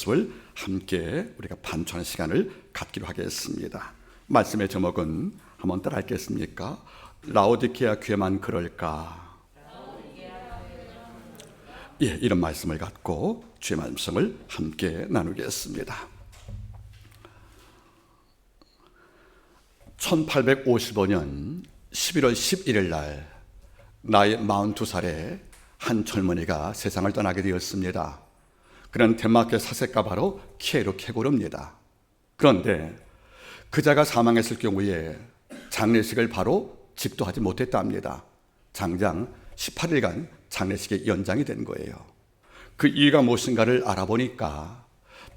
모습을 함께 우리가 반추하는 시간을 갖기로 하겠습니다. 말씀의 제목은 한번 따라 읽겠습니까? 라오디게아 교회만 그럴까? 예, 이런 말씀을 갖고 주의 말씀을 함께 나누겠습니다. 1855년 11월 11일 날 나이 42살에 한 젊은이가 세상을 떠나게 되었습니다. 그는 덴마크의 사색가 바로 키에르 케고르입니다. 그런데 그자가 사망했을 경우에 장례식을 바로 집도하지 못했다 합니다. 장장 18일간 장례식이 연장이 된 거예요. 그 이유가 무엇인가를 알아보니까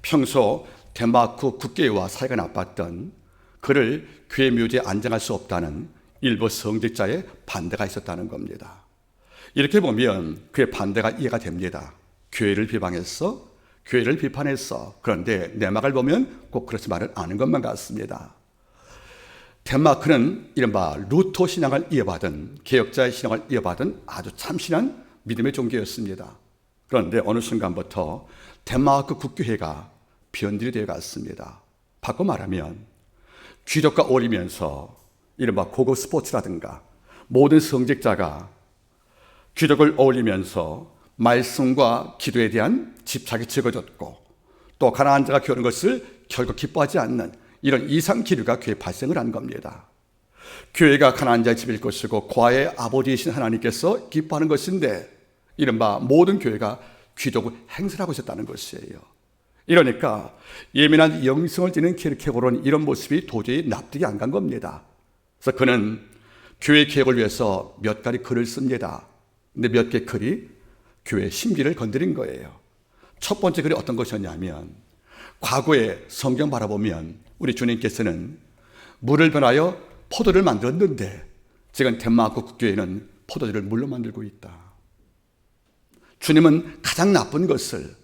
평소 덴마크 국교회와 사이가 나빴던 그를 교회 묘지에 안장할 수 없다는 일부 성직자의 반대가 있었다는 겁니다. 이렇게 보면 그의 반대가 이해가 됩니다. 교회를 비방했어, 교회를 비판했어. 그런데 내막을 보면 꼭 그렇지만은 않은 것만 같습니다. 덴마크는 이른바 루터 신앙을 이어받은, 개혁자의 신앙을 이어받은 아주 참신한 믿음의 종교였습니다. 그런데 어느 순간부터 덴마크 국교회가 변질이 되어 갔습니다. 바꿔 말하면 귀족과 어울리면서 이른바 고급 스포츠라든가 모든 성직자가 귀족을 어울리면서 말씀과 기도에 대한 집착이 적어졌고, 또 가난한 자가 겨루는 것을 결코 기뻐하지 않는 이런 이상 기류가 교회에 발생을 한 겁니다. 교회가 가난한 자의 집일 것이고 과의 아버지이신 하나님께서 기뻐하는 것인데, 이른바 모든 교회가 귀족을 행세하고 있었다는 것이에요. 이러니까 예민한 영성을 지닌 키르케고르는 이런 모습이 도저히 납득이 안 간 겁니다. 그래서 그는 교회 개혁을 위해서 몇 가지 글을 씁니다. 근데 몇 개 글이 교회의 심기를 건드린 거예요. 첫 번째 글이 어떤 것이었냐면, 과거에 성경 바라보면 우리 주님께서는 물을 변하여 포도를 만들었는데 지금 덴마크 국교회는 포도주를 물로 만들고 있다. 주님은 가장 나쁜 것을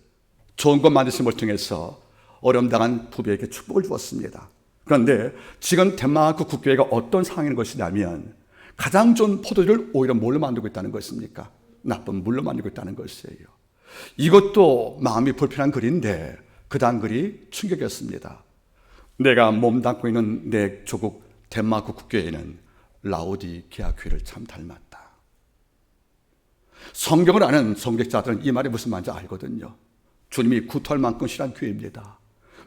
좋은 것 만드심을 통해서 어려움 당한 부부에게 축복을 주었습니다. 그런데 지금 덴마크 국교회가 어떤 상황인 것이냐면 가장 좋은 포도주를 오히려 뭘로 만들고 있다는 것입니까? 나쁜 물로 만들고 있다는 것이에요. 이것도 마음이 불편한 글인데 그 다음 글이 충격이었습니다. 내가 몸담고 있는 내 조국 덴마크 국교회는 라오디게아 교회를 참 닮았다. 성경을 아는 성직자들은 이 말이 무슨 말인지 알거든요. 주님이 구토할 만큼 실한 교회입니다.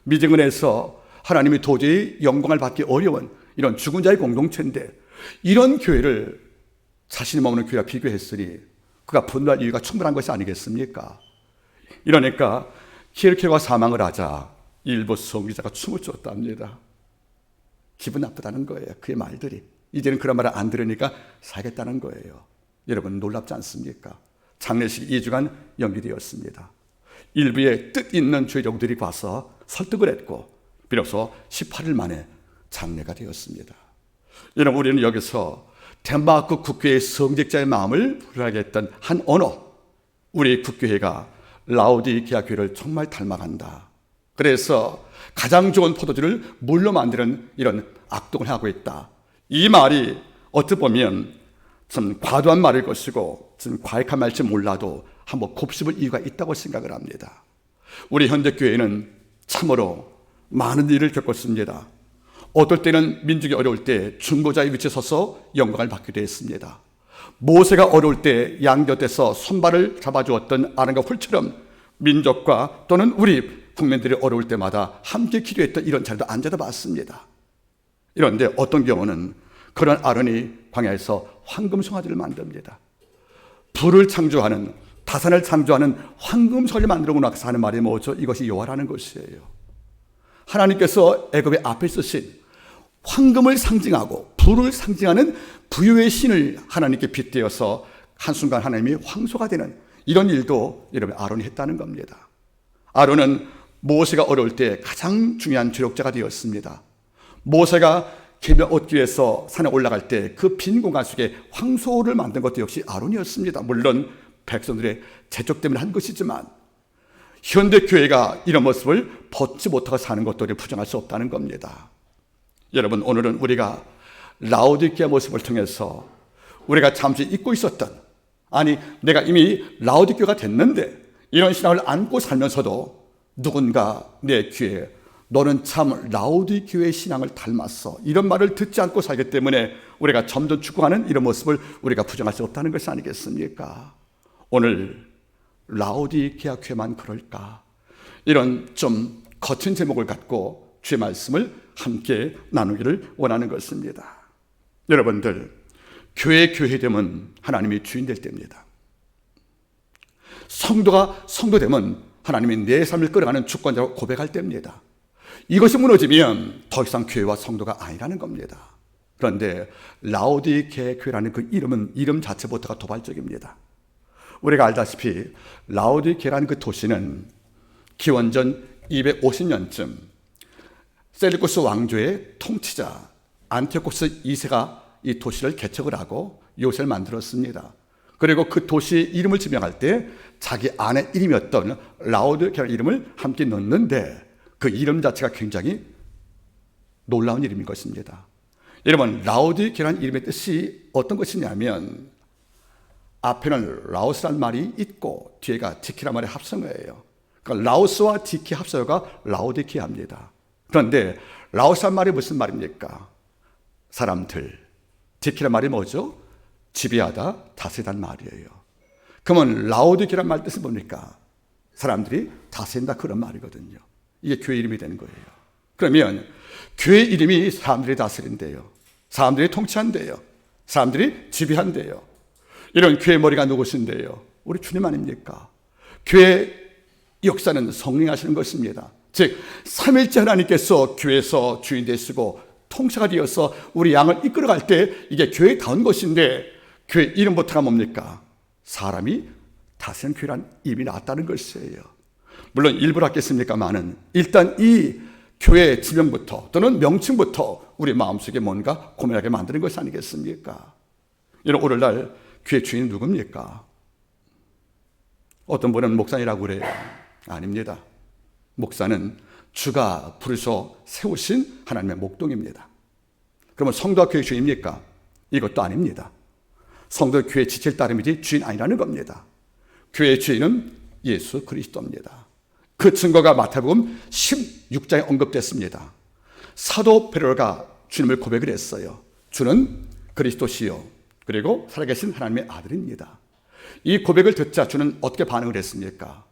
미증을 해서 하나님이 도저히 영광을 받기 어려운 이런 죽은 자의 공동체인데, 이런 교회를 자신이 머무는 교회와 비교했으니 그가 분노할 이유가 충분한 것이 아니겠습니까? 이러니까 키르케고르가 사망을 하자 일부 성기자가 춤을 췄답니다. 기분 나쁘다는 거예요. 그의 말들이. 이제는 그런 말을 안 들으니까 살겠다는 거예요. 여러분 놀랍지 않습니까? 장례식이 2주간 연기되었습니다. 일부의 뜻 있는 죄종들이 와서 설득을 했고 비로소 18일 만에 장례가 되었습니다. 여러분, 우리는 여기서 덴마크 국교회의 성직자의 마음을 불안하게 했던 한 언어, 우리 국교회가 라오디게아 교회를 정말 닮아간다. 그래서 가장 좋은 포도주를 물로 만드는 이런 악동을 하고 있다. 이 말이 어떻게 보면 참 과도한 말일 것이고 좀 과격한 말일지 몰라도 한번 곱씹을 이유가 있다고 생각을 합니다. 우리 현대교회는 참으로 많은 일을 겪었습니다. 어떨 때는 민족이 어려울 때 중보자의 위치에 서서 영광을 받기도 했습니다. 모세가 어려울 때 양 곁에서 손발을 잡아주었던 아론과 훌처럼 민족과 또는 우리 국민들이 어려울 때마다 함께 기도했던 이런 자리도 앉아다 봤습니다. 그런데 어떤 경우는 그런 아론이 광야에서 황금송아지를 만듭니다. 불을 창조하는, 다산을 창조하는 황금송아지를 만들고 나서 하는 말이 뭐죠? 이것이 여호와라는 것이에요. 하나님께서 애굽의 앞에 쓰신 황금을 상징하고 불을 상징하는 부유의 신을 하나님께 빗대어서 한순간 하나님이 황소가 되는 이런 일도 여러분 아론이 했다는 겁니다. 아론은 모세가 어려울 때 가장 중요한 조력자가 되었습니다. 모세가 계명 얻기 위해서 산에 올라갈 때 그 빈 공간 속에 황소를 만든 것도 역시 아론이었습니다. 물론 백성들의 재촉 때문에 한 것이지만 현대교회가 이런 모습을 벗지 못하고 사는 것도 부정할 수 없다는 겁니다. 여러분, 오늘은 우리가 라오디게아 모습을 통해서 우리가 잠시 잊고 있었던, 아니 내가 이미 라오디게아가 됐는데 이런 신앙을 안고 살면서도 누군가 내 귀에 너는 참 라오디게아의 신앙을 닮았어, 이런 말을 듣지 않고 살기 때문에 우리가 점점 죽어가는 이런 모습을 우리가 부정할 수 없다는 것이 아니겠습니까? 오늘 라오디게아 교회만 그럴까? 이런 좀 거친 제목을 갖고 주의 말씀을 함께 나누기를 원하는 것입니다. 여러분들, 교회되면 하나님이 주인 될 때입니다. 성도가 성도되면 하나님이 내 삶을 끌어가는 주권자로 고백할 때입니다. 이것이 무너지면 더 이상 교회와 성도가 아니라는 겁니다. 그런데 라오디게아 교회라는 그 이름 자체부터가 도발적입니다. 우리가 알다시피 라오디게아라는 그 도시는 기원전 250년쯤 셀루쿠스 왕조의 통치자 안티오코스 2세가 이 도시를 개척을 하고 요새를 만들었습니다. 그리고 그 도시 이름을 지명할 때 자기 아내 이름이었던 라오디게아 이름을 함께 넣는데 그 이름 자체가 굉장히 놀라운 이름인 것입니다. 여러분, 라오디게아라는 이름의 뜻이 어떤 것이냐면 앞에는 라오스란 말이 있고 뒤에가 디키란 말의 합성어예요. 그러니까 라오스와 디키 합성어가 라오디게아입니다. 그런데 라오스란 말이 무슨 말입니까? 사람들. 디키란 말이 뭐죠? 지배하다, 다스리다는 말이에요. 그러면 라오디게아란 말 뜻은 뭡니까? 사람들이 다스린다, 그런 말이거든요. 이게 교회 이름이 되는 거예요. 그러면 교회 이름이 사람들이 다스린대요. 사람들이 통치한대요. 사람들이 지배한대요. 이런 교회 머리가 누구신데요? 우리 주님 아닙니까? 교회 역사는 성령이 하시는 것입니다. 즉 삼일째 하나님께서 교회에서 주인 되시고 통치가 되어서 우리 양을 이끌어갈 때 이게 교회다운 것인데, 교회 이름부터가 뭡니까? 사람이 다스리는 교회란 이름이 나왔다는 것이에요. 물론 일부러 하겠습니까만은 일단 이 교회의 지명부터 또는 명칭부터 우리 마음속에 뭔가 고민하게 만드는 것이 아니겠습니까? 이런 오늘날 교회 주인은 누굽니까? 어떤 분은 목사님이라고 그래요. 아닙니다. 목사는 주가 부르셔 세우신 하나님의 목동입니다. 그러면 성도가 교회 주인입니까? 이것도 아닙니다. 성도 교회 지체를 따름이지 주인 아니라는 겁니다. 교회의 주인은 예수 그리스도입니다. 그 증거가 마태복음 16장에 언급됐습니다. 사도 베드로가 주님을 고백을 했어요. 주는 그리스도시요 그리고 살아계신 하나님의 아들입니다. 이 고백을 듣자 주는 어떻게 반응을 했습니까?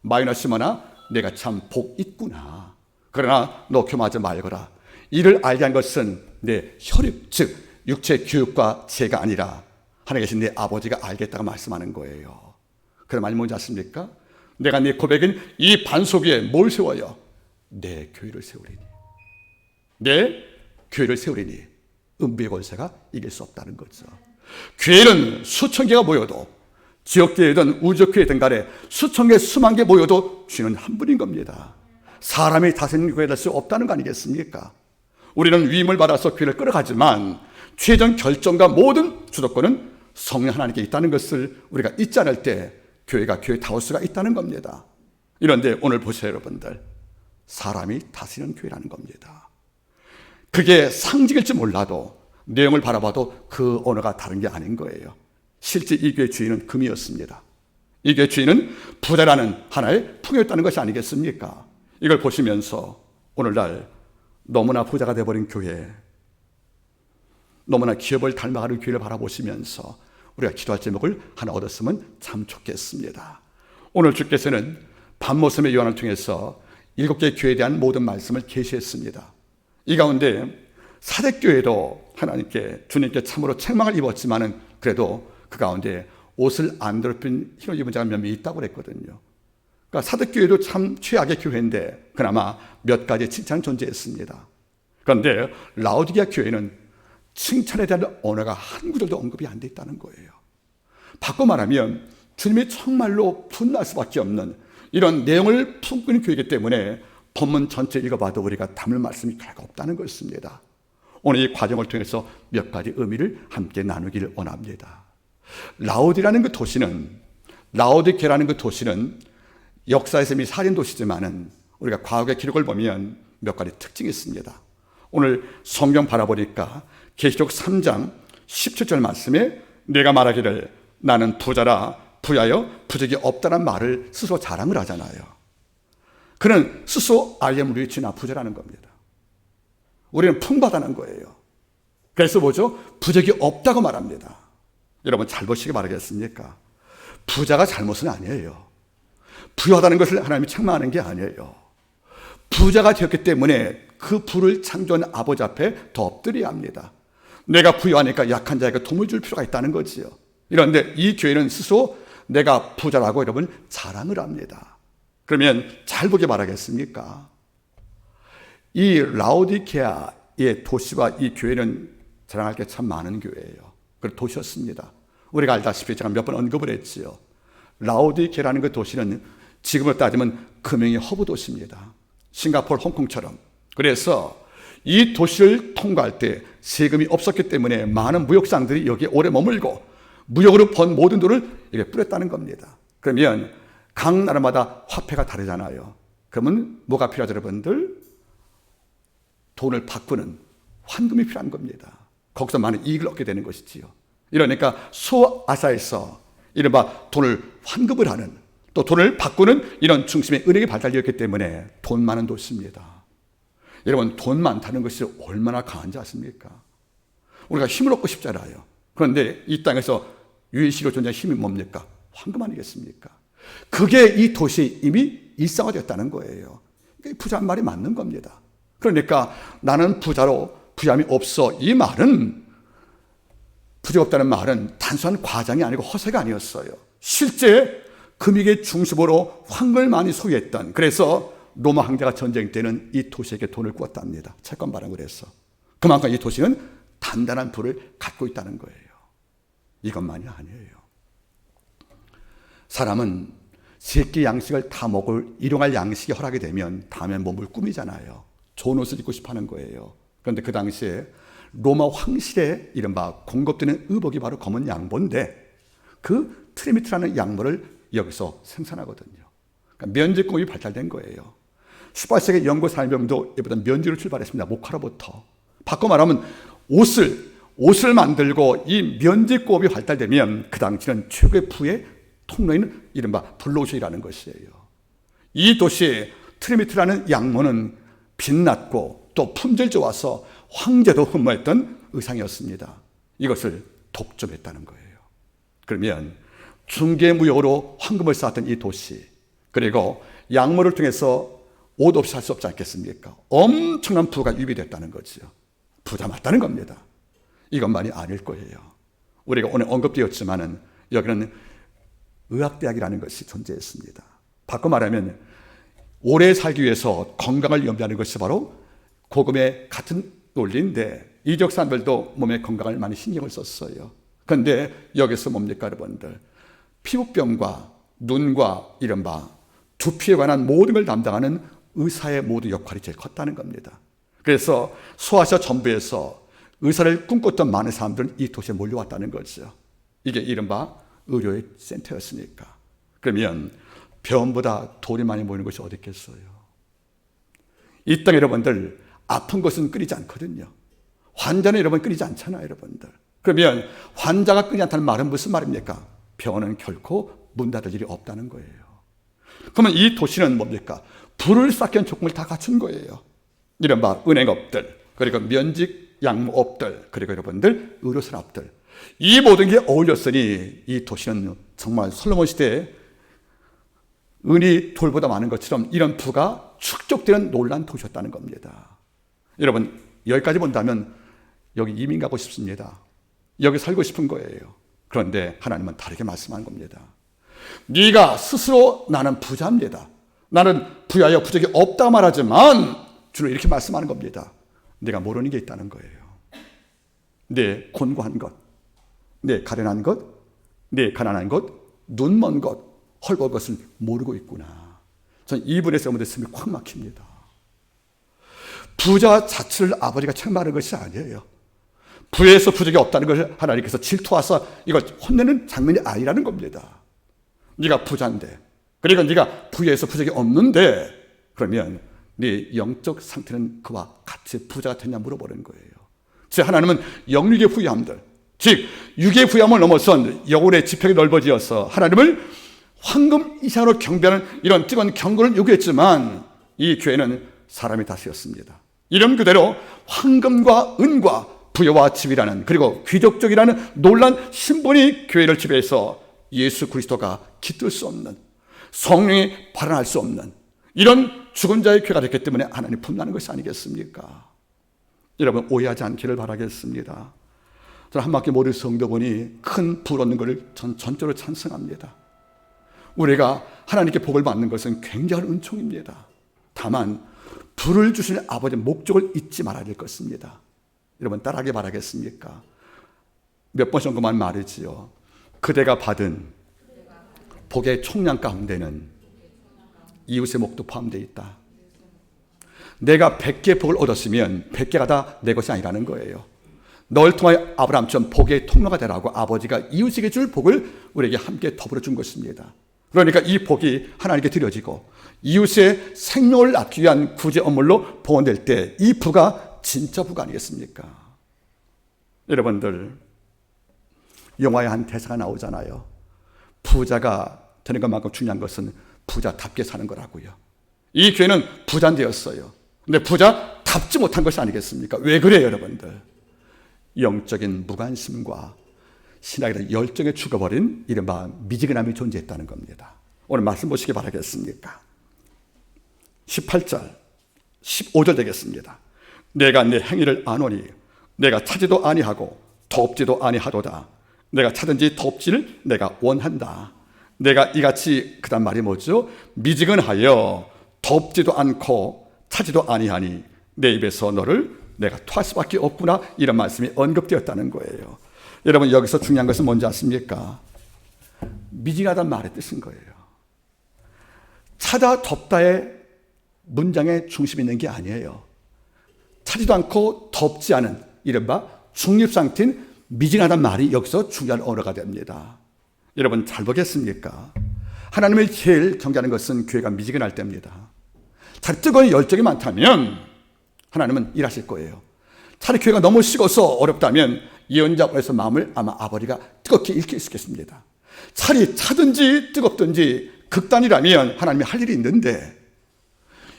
마이너 시몬아, 내가 참 복 있구나. 그러나 너 교만하지 말거라. 이를 알게 한 것은 내 혈육, 즉 육체 교육과 죄가 아니라 하나님 계신 내 아버지가 알겠다고 말씀하는 거예요. 그런 말이 뭔지 아십니까? 내가 네 고백인 이 반석 위에 뭘 세워요? 내 교회를 세우리니. 내 교회를 세우리니. 음부의 권세가 이길 수 없다는 거죠. 교회는 수천 개가 모여도, 지역교회든 우주교회든 간에 수천 개, 수만 개 모여도 주는 한 분인 겁니다. 사람이 다스리는 교회가 될 수 없다는 거 아니겠습니까? 우리는 위임을 받아서 교회를 끌어가지만 최종 결정과 모든 주도권은 성령 하나님께 있다는 것을 우리가 잊지 않을 때 교회가 교회다울 수가 있다는 겁니다. 그런데 오늘 보세요, 여러분들. 사람이 다스리는 교회라는 겁니다. 그게 상징일지 몰라도 내용을 바라봐도 그 언어가 다른 게 아닌 거예요. 실제 이 교회 주인은 금이었습니다. 이 교회 주인은 부자라는 하나의 풍요였다는 것이 아니겠습니까? 이걸 보시면서 오늘날 너무나 부자가 되어버린 교회, 너무나 기업을 닮아가는 교회를 바라보시면서 우리가 기도할 제목을 하나 얻었으면 참 좋겠습니다. 오늘 주께서는 밤모섬의 요한을 통해서 7개의 교회에 대한 모든 말씀을 계시했습니다. 이 가운데 사대교회도 하나님께, 주님께 참으로 책망을 입었지만은 그래도 그 가운데 옷을 안 더럽힌 흰옷 입은 자가 몇몇 있다고 그랬거든요. 그러니까 사대교회도 참 최악의 교회인데 그나마 몇 가지 칭찬이 존재했습니다. 그런데 라오디게아 교회는 칭찬에 대한 언어가 한 구절도 언급이 안 돼 있다는 거예요. 바꿔 말하면 주님이 정말로 분노할 수밖에 없는 이런 내용을 품고 있는 교회이기 때문에 본문 전체 읽어봐도 우리가 담을 말씀이 결코 없다는 것입니다. 오늘 이 과정을 통해서 몇 가지 의미를 함께 나누기를 원합니다. 라오디게아라는 그 도시는 역사에서 이미 살인 도시지만은 우리가 과거의 기록을 보면 몇 가지 특징이 있습니다. 오늘 성경 바라보니까 계시록 3장 17절 말씀에 내가 말하기를 나는 부자라 부하여 부족이 없다는 말을 스스로 자랑을 하잖아요. 그는 스스로 I am rich, 나 부자라는 겁니다. 우리는 풍부하다는 거예요. 그래서 뭐죠? 부족이 없다고 말합니다. 여러분 잘 보시기 바라겠습니까? 부자가 잘못은 아니에요. 부유하다는 것을 하나님이 책망하는 게 아니에요. 부자가 되었기 때문에 그 부를 창조한 아버지 앞에 더 엎드려야 합니다. 내가 부유하니까 약한 자에게 도움을 줄 필요가 있다는 거지요. 그런데 이 교회는 스스로 내가 부자라고 여러분 자랑을 합니다. 그러면 잘 보기 바라겠습니까? 이 라오디게아의 도시와 이 교회는 자랑할 게 참 많은 교회예요. 그 도시였습니다. 우리가 알다시피 제가 몇 번 언급을 했지요. 라오디게아라는 그 도시는 지금으로 따지면 금융의 허브 도시입니다. 싱가포르, 홍콩처럼. 그래서 이 도시를 통과할 때 세금이 없었기 때문에 많은 무역상들이 여기에 오래 머물고 무역으로 번 모든 돈을 여기에 뿌렸다는 겁니다. 그러면 각 나라마다 화폐가 다르잖아요. 그러면 뭐가 필요하죠, 여러분들? 돈을 바꾸는 환금이 필요한 겁니다. 거기서 많은 이익을 얻게 되는 것이지요. 이러니까 소아시아에서 이른바 돈을 환급을 하는, 또 돈을 바꾸는 이런 중심의 은행이 발달되었기 때문에 돈 많은 도시입니다. 여러분 돈 많다는 것이 얼마나 강한지 아십니까? 우리가 힘을 얻고 싶잖아요. 그런데 이 땅에서 유일시로 존재하는 힘이 뭡니까? 황금 아니겠습니까? 그게 이 도시에 이미 일상화되었다는 거예요. 부자란 말이 맞는 겁니다. 그러니까 나는 부자로 부유함이 없어, 이 말은, 부자가 없다는 말은 단순한 과장이 아니고 허세가 아니었어요. 실제 금익의 중심으로 황금을 많이 소유했던, 그래서 로마 황제가 전쟁 때는 이 도시에게 돈을 꾸었답니다. 채권 발행을 해서. 그만큼 이 도시는 단단한 부를 갖고 있다는 거예요. 이것만이 아니에요. 사람은 세끼 양식을 다 먹을 일용할 양식이 허락이 되면 다음에 몸을 꾸미잖아요. 좋은 옷을 입고 싶어 하는 거예요. 그런데 그 당시에 로마 황실의 이른바 공급되는 의복이 바로 검은 양보인데 그 트리미트라는 양모를 여기서 생산하거든요. 그러니까 면직공업이 발달된 거예요. 18세기 영국 산업革命도 이보다 면지로 출발했습니다. 목화로부터. 바꿔 말하면 옷을 만들고 이 면직공업이 발달되면 그 당시는 최고의 부의 통로인 이른바 불로소이라는 것이에요. 이 도시의 트리미트라는 양모는 빛났고 또 품질 좋아서 황제도 흠모했던 의상이었습니다. 이것을 독점했다는 거예요. 그러면 중개무역으로 황금을 쌓았던 이 도시, 그리고 양모를 통해서 옷 없이 살 수 없지 않겠습니까? 엄청난 부가 유비됐다는 거죠. 부자 맞다는 겁니다. 이것만이 아닐 거예요. 우리가 오늘 언급되었지만은 여기는 의학대학이라는 것이 존재했습니다. 바꿔 말하면 오래 살기 위해서 건강을 염두하는 것이 바로 고금의 같은 논리인데 이적 사람들도 몸의 건강을 많이 신경을 썼어요. 그런데 여기서 뭡니까 여러분들? 피부병과 눈과 이른바 두피에 관한 모든 걸 담당하는 의사의 모든 역할이 제일 컸다는 겁니다. 그래서 소아시아 전부에서 의사를 꿈꿨던 많은 사람들은 이 도시에 몰려왔다는 거죠. 이게 이른바 의료의 센터였으니까. 그러면 병원보다 돈이 많이 모이는 것이 어디 있겠어요? 이 땅에 여러분들 아픈 것은 끊이지 않거든요. 환자는 여러분 끊이지 않잖아요, 여러분들. 그러면 환자가 끊이지 않다는 말은 무슨 말입니까? 병원은 결코 문 닫을 일이 없다는 거예요. 그러면 이 도시는 뭡니까? 부를 쌓기 위한 조건을 다 갖춘 거예요. 이른바 은행업들, 그리고 면직 양모업들, 그리고 여러분들 의료산업들, 이 모든 게 어울렸으니 이 도시는 정말 솔로몬 시대에 은이 돌보다 많은 것처럼 이런 부가 축적되는 놀라운 도시였다는 겁니다. 여러분 여기까지 본다면 여기 이민 가고 싶습니다. 여기 살고 싶은 거예요. 그런데 하나님은 다르게 말씀하는 겁니다. 네가 스스로 나는 부자입니다. 나는 부유하여 부족이 없다 말하지만 주로 이렇게 말씀하는 겁니다. 네가 모르는 게 있다는 거예요. 네 곤고한 것, 네 가련한 것, 네 가난한 것, 눈먼 것, 헐벗은 것을 모르고 있구나. 저는 이 분에서 여러분들 숨이 확 막힙니다. 부자 자체를 아버지가 책망하는 것이 아니에요. 부에서 부족이 없다는 것을 하나님께서 질투하사 이걸 혼내는 장면이 아니라는 겁니다. 네가 부자인데, 그러니까 네가 부에서 부족이 없는데, 그러면 네 영적 상태는 그와 같이 부자가 됐냐 물어보는 거예요. 즉 하나님은 영육의 부유함들, 즉 육의 부유함을 넘어선 영혼의 지평이 넓어지어서 하나님을 황금 이상으로 경배하는 이런 뜨거운 경건을 요구했지만 이 교회는 사람이 다스렸습니다. 이름 그대로 황금과 은과 부여와 지위라는, 그리고 귀족적이라는 놀란 신분이 교회를 지배해서 예수 그리스도가 깃들 수 없는, 성령이 발현할 수 없는 이런 죽은 자의 교회가 됐기 때문에 하나님 분노하는 것이 아니겠습니까? 여러분, 오해하지 않기를 바라겠습니다. 저는 한바퀴 모를 성도분이 큰 불 얻는 것을 전 전적으로 찬성합니다. 우리가 하나님께 복을 받는 것은 굉장한 은총입니다. 다만 불을 주신 아버지의 목적을 잊지 말아야 될 것입니다. 여러분, 따라하기 바라겠습니까? 몇 번 정도만 말이지요. 그대가 받은 복의 총량 가운데는 이웃의 목도 포함되어 있다. 내가 100개의 복을 얻었으면 100개가 다 내 것이 아니라는 거예요. 널 통하여 아브라함처럼 복의 통로가 되라고 아버지가 이웃에게 줄 복을 우리에게 함께 더불어 준 것입니다. 그러니까 이 복이 하나님께 드려지고 이웃의 생명을 낳기 위한 구제 업물로 봉헌될 때 이 부가 진짜 부가 아니겠습니까? 여러분들, 영화에 한 대사가 나오잖아요. 부자가 되는 것만큼 중요한 것은 부자답게 사는 거라고요. 이 교회는 부자되었어요. 근데 부자답지 못한 것이 아니겠습니까? 왜 그래요, 여러분들? 영적인 무관심과 신학에 대한 열정에 죽어버린 이른바 미지근함이 존재했다는 겁니다. 오늘 말씀 보시기 바라겠습니까? 18절, 15절 되겠습니다. 내가 내 행위를 아노니 내가 차지도 아니하고 덥지도 아니하도다. 내가 차든지 덥지를 내가 원한다. 내가 이같이, 그다음 말이 뭐죠? 미지근하여 덥지도 않고 차지도 아니하니 내 입에서 너를 내가 토할 수밖에 없구나. 이런 말씀이 언급되었다는 거예요. 여러분, 여기서 중요한 것은 뭔지 아십니까? 미지근하다는 말의 뜻인 거예요. 차다 덥다의 문장의 중심이 있는 게 아니에요. 차지도 않고 덥지 않은 이른바 중립상태인 미지근하다는 말이 여기서 중요한 언어가 됩니다. 여러분, 잘 보겠습니까? 하나님을 제일 경계하는 것은 교회가 미지근할 때입니다. 잘 뜨거운 열정이 많다면 하나님은 일하실 거예요. 차라리 교회가 너무 식어서 어렵다면 예언자에서 마음을 아마 아버지가 뜨겁게 읽게 있겠습니다. 차라리 차든지 뜨겁든지 극단이라면 하나님이 할 일이 있는데,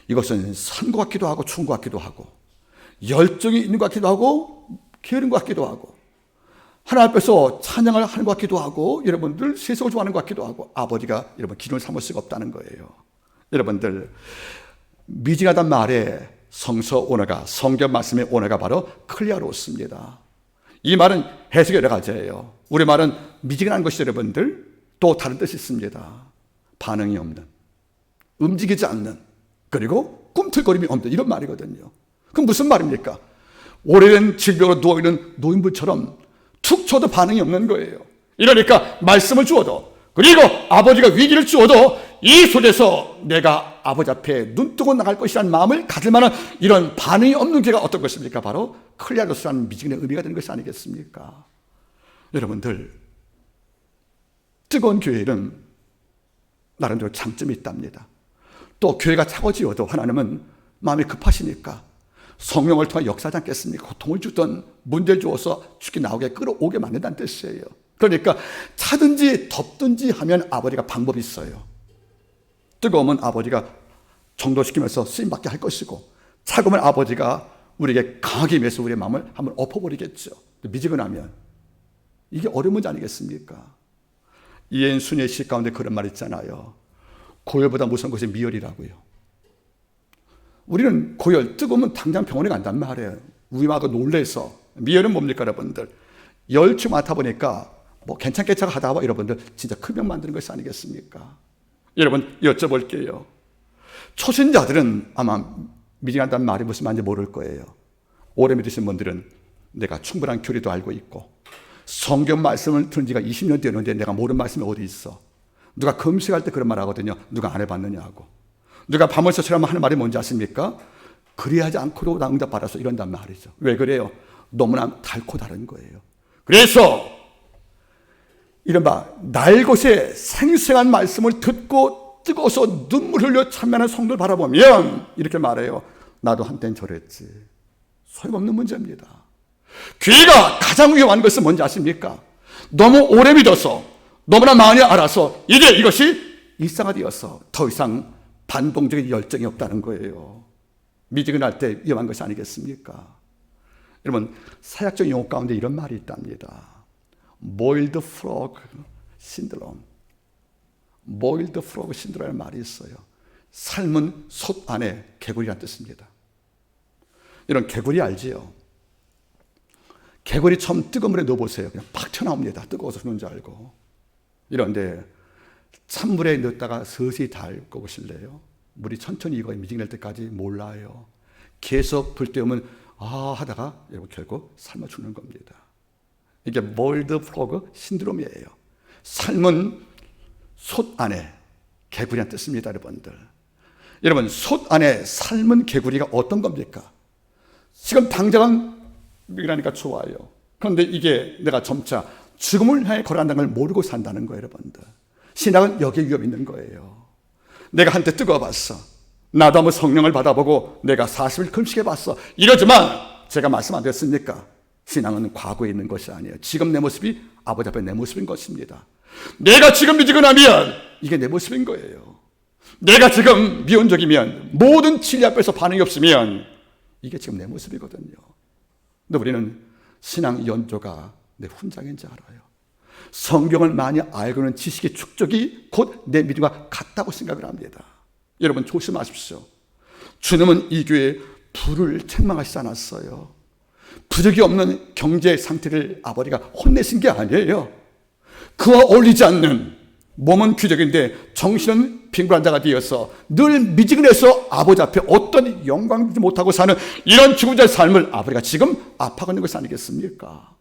이것은 산 것 같기도 하고 추운 것 같기도 하고 열정이 있는 것 같기도 하고 게으른 것 같기도 하고 하나님 앞에서 찬양을 하는 것 같기도 하고 여러분들 세속을 좋아하는 것 같기도 하고 아버지가 여러분 기준을 삼을 수가 없다는 거예요. 여러분들, 미지근하단 말에 성서 원어가, 성경 말씀의 원어가 바로 클리아로스입니다. 이 말은 해석이 여러 가지예요. 우리말은 미지근한 것이 여러분들 또 다른 뜻이 있습니다. 반응이 없는, 움직이지 않는, 그리고 꿈틀거림이 없는, 이런 말이거든요. 그럼 무슨 말입니까? 오래된 질병으로 누워있는 노인분처럼 툭 쳐도 반응이 없는 거예요. 이러니까 말씀을 주어도, 그리고 아버지가 위기를 주어도 이 속에서 내가 아버지 앞에 눈 뜨고 나갈 것이라는 마음을 가질 만한 이런 반응이 없는 교회가 어떤 것입니까? 바로 클리아로스라는 미지근의 의미가 되는 것이 아니겠습니까? 여러분들, 뜨거운 교회는 나름대로 장점이 있답니다. 또 교회가 차고지어도 하나님은 마음이 급하시니까 성령을 통해 역사하지 않겠습니까? 고통을 주던 문제를 주어서 죽게 나오게 끌어오게 만든다는 뜻이에요. 그러니까 차든지 덥든지 하면 아버지가 방법이 있어요. 뜨거우면 아버지가 정도시키면서 쓰임받게 할 것이고, 차가우면 아버지가 우리에게 강하게 임해서 우리의 마음을 한번 엎어버리겠죠. 미지근하면 이게 어려운 문제 아니겠습니까? 이엔순의 시 가운데 그런 말 있잖아요. 고열보다 무서운 것이 미열이라고요. 우리는 고열, 뜨거우면 당장 병원에 간단 말이에요. 위마가 놀래서. 미열은 뭡니까, 여러분들? 열추 맡아 보니까 뭐 괜찮게 하다 봐, 여러분들 진짜 큰 병 만드는 것이 아니겠습니까? 여러분, 여쭤볼게요. 초신자들은 아마 미지근하다는 말이 무슨 말인지 모를 거예요. 오래 믿으신 분들은 내가 충분한 교리도 알고 있고 성경 말씀을 들은 지가 20년 되었는데 내가 모르는 말씀이 어디 있어? 누가 금식할 때 그런 말 하거든요. 누가 안 해봤느냐고. 누가 밤을 새처럼 하는 말이 뭔지 아십니까? 그리하지 않고도 나 응답 받아서 이런단 말이죠. 왜 그래요? 너무나 달고 다른 거예요. 그래서 이른바 날것의 생생한 말씀을 듣고 뜨거워서 눈물 흘려 참여하는 성도를 바라보면 이렇게 말해요. 나도 한때는 저랬지. 소용없는 문제입니다. 교회가 가장 위험한 것은 뭔지 아십니까? 너무 오래 믿어서 너무나 많이 알아서 이제 이것이 일상화되어서 더 이상 반동적인 열정이 없다는 거예요. 미지근할 때 위험한 것이 아니겠습니까? 여러분, 사역적 용어 가운데 이런 말이 있답니다. Boiled frog syndrome. Boiled frog syndrome이라는 말이 있어요. 삶은 솥 안에 개구리란 뜻입니다. 이런 개구리 알지요? 개구리 처음 뜨거운 물에 넣어보세요. 그냥 팍 튀어나옵니다. 뜨거워서 죽는 줄 알고. 이런데 찬물에 넣었다가 서서히 달고 보실래요? 물이 천천히 익어 미지근할 때까지 몰라요. 계속 불 때우면 하다가 결국 삶아 죽는 겁니다. 이게 boiled frog 신드롬이에요. 삶은 솥 안에 개구리란 뜻입니다, 여러분들. 여러분, 솥 안에 삶은 개구리가 어떤 겁니까? 지금 당장은 이라니까 좋아요. 그런데 이게 내가 점차 죽음을 향해 걸어간다는 걸 모르고 산다는 거예요, 여러분들. 신앙은 여기에 위험이 있는 거예요. 내가 한때 뜨거워봤어. 나도 한번 성령을 받아보고 내가 40일 금식해봤어. 이러지만 제가 말씀 안 드렸습니까? 신앙은 과거에 있는 것이 아니에요. 지금 내 모습이 아버지 앞에 내 모습인 것입니다. 내가 지금 미지근하면 이게 내 모습인 거예요. 내가 지금 미온적이면, 모든 진리 앞에서 반응이 없으면 이게 지금 내 모습이거든요. 근데 우리는 신앙 연조가 내 훈장인지 알아요. 성경을 많이 알고는 지식의 축적이 곧 내 믿음과 같다고 생각을 합니다. 여러분 조심하십시오. 주님은 이 교회에 부를 책망하시지 않았어요. 부족이 없는 경제 상태를 아버지가 혼내신 게 아니에요. 그와 어울리지 않는, 몸은 귀족인데 정신은 빈곤한 자가 되어서 늘 미지근해서 아버지 앞에 어떤 영광도 못하고 사는 이런 죽은 자의 삶을 아버지가 지금 압박하고 있는 것이 아니겠습니까?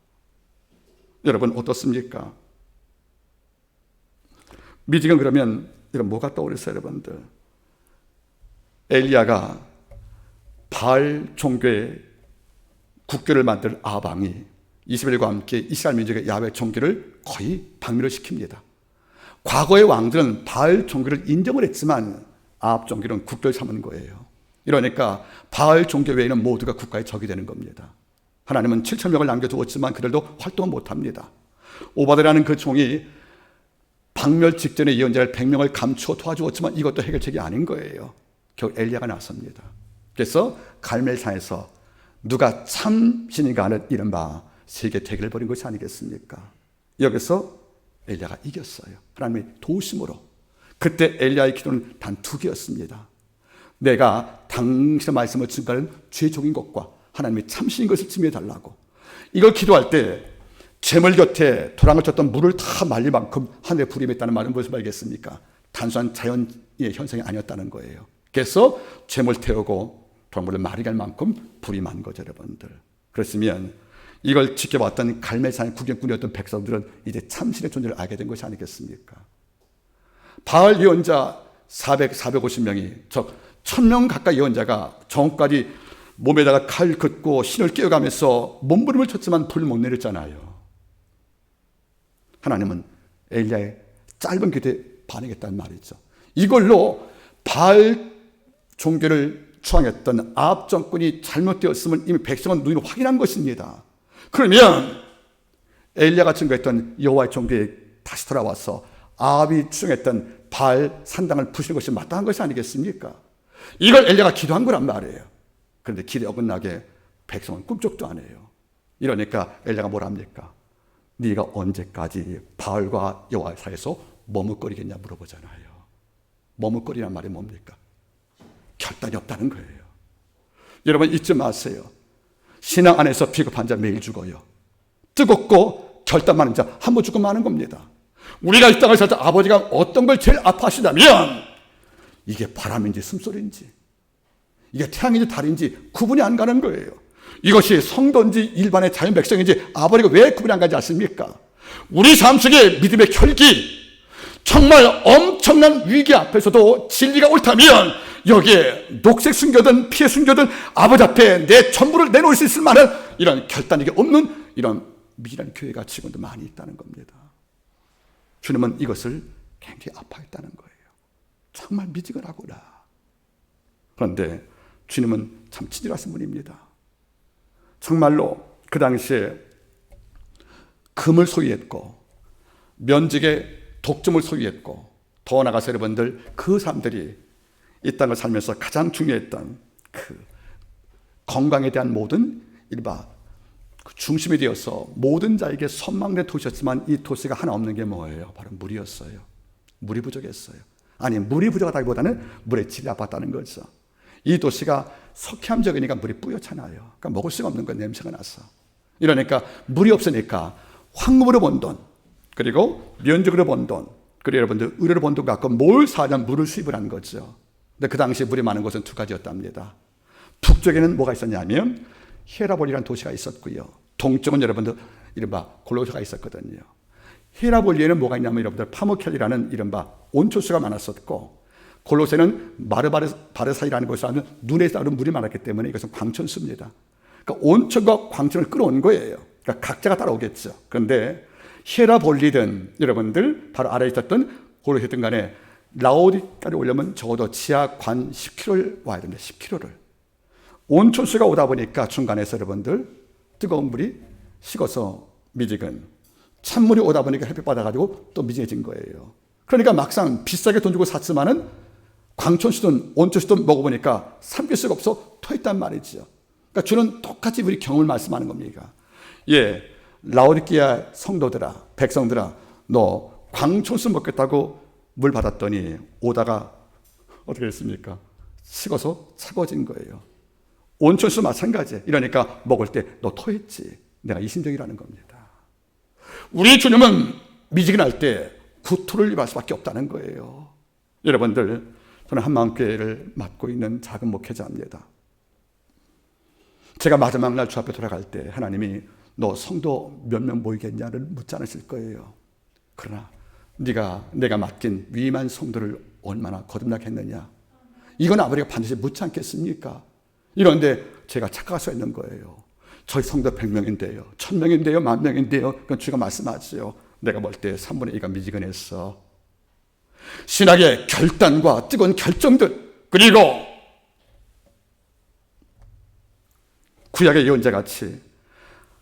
여러분 어떻습니까? 미지근 그러면 이런 뭐가 떠오르세요, 여러분들? 엘리야가 바알 종교의 국교를 만들 아방이 이스라엘과 함께 이스라엘 민족의 야훼 종교를 거의 박멸을 시킵니다. 과거의 왕들은 바알 종교를 인정을 했지만 아합 종교는 국교를 삼은 거예요. 이러니까 바알 종교 외에는 모두가 국가의 적이 되는 겁니다. 하나님은 7,000명을 남겨두었지만 그들도 활동을 못합니다. 오바데라는 그 종이 박멸 직전에 예언자를 100명을 감추어 도와주었지만 이것도 해결책이 아닌 거예요. 결국 엘리야가 나섭니다. 그래서 갈멜산에서 누가 참 신인가 하는 이른바 세계 대결을 벌인 것이 아니겠습니까? 여기서 엘리야가 이겼어요. 하나님의 도우심으로. 그때 엘리야의 기도는 단 2개였습니다. 내가 당신의 말씀을 증거하는 죄종인 것과 하나님의 참신인 것을 증명해달라고. 이걸 기도할 때 재물 곁에 도랑을 쳤던 물을 다 말릴 만큼 하늘에 불이 맺다는 말은 무슨 말이겠습니까? 단순한 자연의 현상이 아니었다는 거예요. 그래서 재물 태우고 도랑물을 마르게 할 만큼 불이 만 거죠, 여러분들. 그렇으면 이걸 지켜봤던 갈멜산의 구경꾼이었던 백성들은 이제 참신의 존재를 알게 된 것이 아니겠습니까? 바알 예언자 450명이 즉 1000명 가까이 예언자가 정오까지 몸에다가 칼 긋고 신을 끼워가면서 몸부림을 쳤지만 불 못 내렸잖아요. 하나님은 엘리야의 짧은 기도에 반응했다는 말이죠. 이걸로 바알 종교를 추앙했던 아합 정권이 잘못되었음을 이미 백성은 눈으로 확인한 것입니다. 그러면 엘리야가 증거했던 여호와의 종교에 다시 돌아와서 아합이 추앙했던 바알 산당을 부수는 것이 마땅한 것이 아니겠습니까? 이걸 엘리야가 기도한 거란 말이에요. 그런데 기도에 어긋나게 백성은 꿈쩍도 안 해요. 이러니까 엘리야가 뭘 합니까? 네가 언제까지 바알과 여호와 사이에서 머뭇거리겠냐 물어보잖아요. 머뭇거리란 말이 뭡니까? 결단이 없다는 거예요. 여러분 잊지 마세요. 신앙 안에서 비겁한 자 매일 죽어요. 뜨겁고 결단 많은 자 한 번 죽고 마는 겁니다. 우리가 이 땅을 살 때 아버지가 어떤 걸 제일 아파하시다면 이게 바람인지 숨소리인지, 이게 태양인지 달인지 구분이 안 가는 거예요. 이것이 성도인지 일반의 자연 백성인지 아버지가 왜 구분이 안 가지 않습니까? 우리 삶 속에 믿음의 결기, 정말 엄청난 위기 앞에서도 진리가 옳다면 여기에 녹색 숨겨든 피해 숨겨든 아버지 앞에 내 전부를 내놓을 수 있을 만한 이런 결단력이 없는 이런 미진한 교회가 지금도 많이 있다는 겁니다. 주님은 이것을 굉장히 아파했다는 거예요. 정말 미지근하구나. 그런데 주님은 참 친절하신 분입니다. 정말로 그 당시에 금을 소유했고 면직의 독점을 소유했고 더 나아가서 여러분들 그 사람들이 이 땅을 살면서 가장 중요했던 그 건강에 대한 모든 이른바 그 중심이 되어서 모든 자에게 선망된 도시였지만 이 도시가 하나 없는 게 뭐예요? 바로 물이었어요. 물이 부족했어요. 아니, 물이 부족하다기보다는 물의 질이 나빴다는 거죠. 이 도시가 석회암 지역이니까 물이 뿌옇잖아요. 그러니까 먹을 수가 없는 거예요. 냄새가 나서. 이러니까 물이 없으니까 황금으로 번 돈, 그리고 면적으로 번 돈, 그리고 여러분들 의료로 번 돈 갖고 뭘 사냐면 물을 수입을 한 거죠. 근데 그 당시 물이 많은 곳은 두 가지였답니다. 북쪽에는 뭐가 있었냐면 히에라볼리라는 도시가 있었고요. 동쪽은 여러분들 이른바 골로새가 있었거든요. 히에라볼리에는 뭐가 있냐면 여러분들 파무켈이라는 이른바 온초수가 많았었고, 골로새는 바르사이라는 곳에 하면 눈에 따른 물이 많았기 때문에 이것은 광천수입니다. 그러니까 온천과 광천을 끌어온 거예요. 그러니까 각자가 따라오겠죠. 그런데 히에라볼리든 여러분들 바로 아래에 있었던 골로새든 간에 라오디까지 오려면 적어도 지하 관 10km를 와야 됩니다. 10km를. 온천수가 오다 보니까 중간에서 여러분들 뜨거운 물이 식어서 미지근, 찬물이 오다 보니까 햇빛 받아가지고 또 미지해진 거예요. 그러니까 막상 비싸게 돈 주고 샀지만은 광천수든 온천수든 먹어보니까 삼킬 수가 없어 토했단 말이죠. 그러니까 주는 똑같이 우리 경험을 말씀하는 겁니다. 예, 라오디게아 성도들아, 백성들아, 너 광천수 먹겠다고 물 받았더니 오다가 어떻게 됐습니까? 식어서 차가워진 거예요. 온천수 마찬가지. 이러니까 먹을 때 너 토했지. 내가 이심적이라는 겁니다. 우리 주님은 미지근할 때 구토를 입을 수밖에 없다는 거예요. 여러분들, 저는 한마음교회를 맡고 있는 작은 목회자입니다. 제가 마지막 날 주 앞에 돌아갈 때 하나님이 너 성도 몇 명 모이겠냐를 묻지 않으실 거예요. 그러나 내가 맡긴 위임한 성도를 얼마나 거듭나게 했느냐, 이건 아버지가 반드시 묻지 않겠습니까? 이런데 제가 착각할 수 있는 거예요. 저희 성도 100명인데요, 1000명인데요, 10,000명인데요. 그건 주가 말씀하지요. 내가 볼 때 3분의 2가 미지근했어. 신학의 결단과 뜨거운 결정들, 그리고 구약의 예언자같이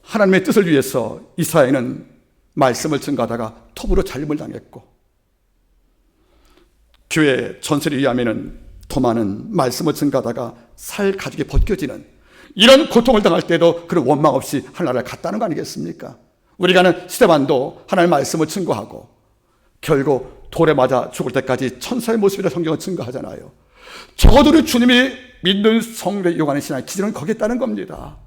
하나님의 뜻을 위해서 이스라엘은 말씀을 증거하다가 톱으로 잘림을 당했고, 교회 전설에 의하면 토마는 말씀을 증거하다가 살 가죽이 벗겨지는 이런 고통을 당할 때도 그런 원망 없이 하나님을 갔다는 거 아니겠습니까? 우리가는 스데반도 하나님의 말씀을 증거하고 결국 돌에 맞아 죽을 때까지 천사의 모습이라 성경을 증거하잖아요. 적어도 우리 주님이 믿는 성도의 요구하는 신앙의 기준은 거기에 있다는 겁니다.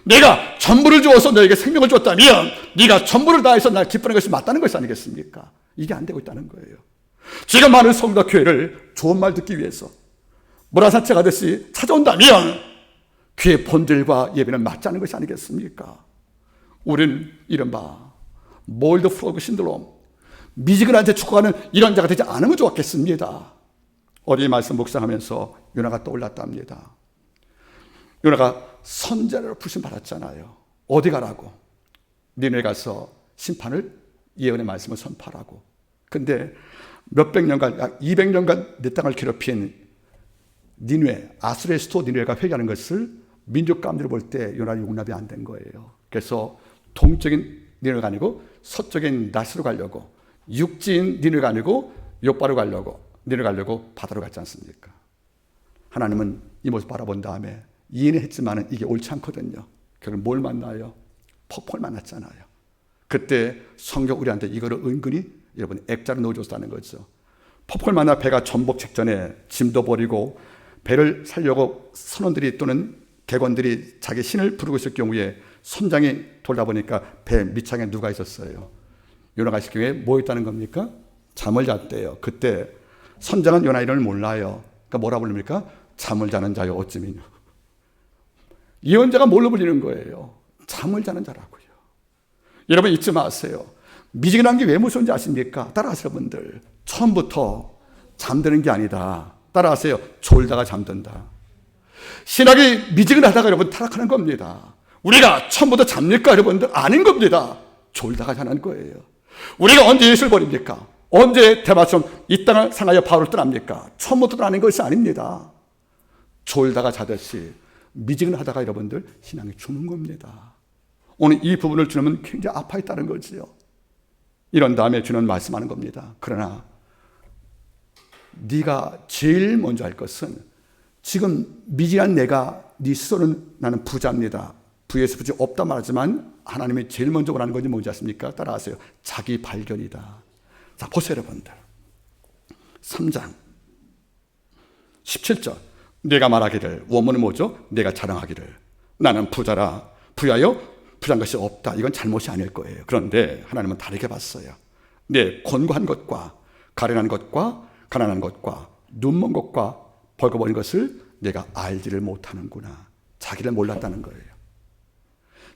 내가 전부를 주어서 너에게 생명을 줬다면 네가 전부를 다해서 날 기쁘는 것이 맞다는 것이 아니겠습니까? 이게 안 되고 있다는 거예요. 지금 많은 성도 교회를 좋은 말 듣기 위해서 모라사체 가듯이 찾아온다면 그의 본질과 예배는 맞지 않는 것이 아니겠습니까? 우리는 이른바 몰드 프로그 신드롬, 미지근한 채 죽어가는 이런 자가 되지 않으면 좋았겠습니다. 어디 말씀 묵상하면서 요나가 떠올랐답니다. 요나가 선자로 부르심 받았잖아요. 어디 가라고? 니네 가서 심판을, 예언의 말씀을 선포하라고. 근데 몇백 년간, 약 200년간 내 땅을 괴롭힌 니느웨, 아수르의 수도 니느웨가 회개하는 것을 민족 가운데로 볼 때 요나는 용납이 안 된 거예요. 그래서 동쪽인 니느웨가 아니고 서쪽인 나스로 가려고, 육지인 니느웨가 아니고 욥바로 가려고, 니느웨 가려고 바다로 갔지 않습니까? 하나님은 이 모습 바라본 다음에 이해는 했지만 이게 옳지 않거든요. 결국 뭘 만나요? 폭풍을 만났잖아요. 그때 성경 우리한테 이거를 은근히 여러분 액자로 넣어줬다는 거죠. 폭풍을 만나 배가 전복 직전에 짐도 버리고 배를 살려고 선원들이 또는 객원들이 자기 신을 부르고 있을 경우에 선장이 돌다 보니까 배 밑창에 누가 있었어요? 요나가 있을 경우에 뭐 있다는 겁니까? 잠을 잤대요. 그때 선장은 요나 이름을 몰라요. 그러니까 뭐라 부릅니까? 잠을 자는 자요 어찌미뇨. 예언자가 뭘로 불리는 거예요? 잠을 자는 자라고요. 여러분 잊지 마세요. 미지근한 게 왜 무서운지 아십니까? 따라하세요 분들. 처음부터 잠드는 게 아니다. 따라하세요. 졸다가 잠든다. 신학이 미지근하다가 여러분 타락하는 겁니다. 우리가 처음부터 잡니까 여러분들? 아닌 겁니다. 졸다가 자는 거예요. 우리가 언제 예수를 버립니까? 언제 대마처럼 이 땅을 상하여 바울을 떠납니까? 처음부터 아닌 것이 아닙니다. 졸다가 자듯이 미지근하다가 여러분들 신앙이 죽는 겁니다. 오늘 이 부분을 주님은 굉장히 아파했다는 거지요. 이런 다음에 주는 말씀하는 겁니다. 그러나 네가 제일 먼저 할 것은 지금 미진한 내가 네 스스로는 나는 부자입니다. 부에서 부자 없다 말하지만 하나님이 제일 먼저 원하는 것이 뭔지 아십니까? 따라하세요. 자기 발견이다. 자, 보세요, 여러분들. 3장 17절. 내가 말하기를, 원문은 뭐죠? 내가 자랑하기를 나는 부자라 부하여 부자한 것이 없다. 이건 잘못이 아닐 거예요. 그런데 하나님은 다르게 봤어요. 내 곤고한 것과 가련한 것과 가난한 것과 눈먼 것과 벌거벗은 것을 내가 알지를 못하는구나. 자기를 몰랐다는 거예요.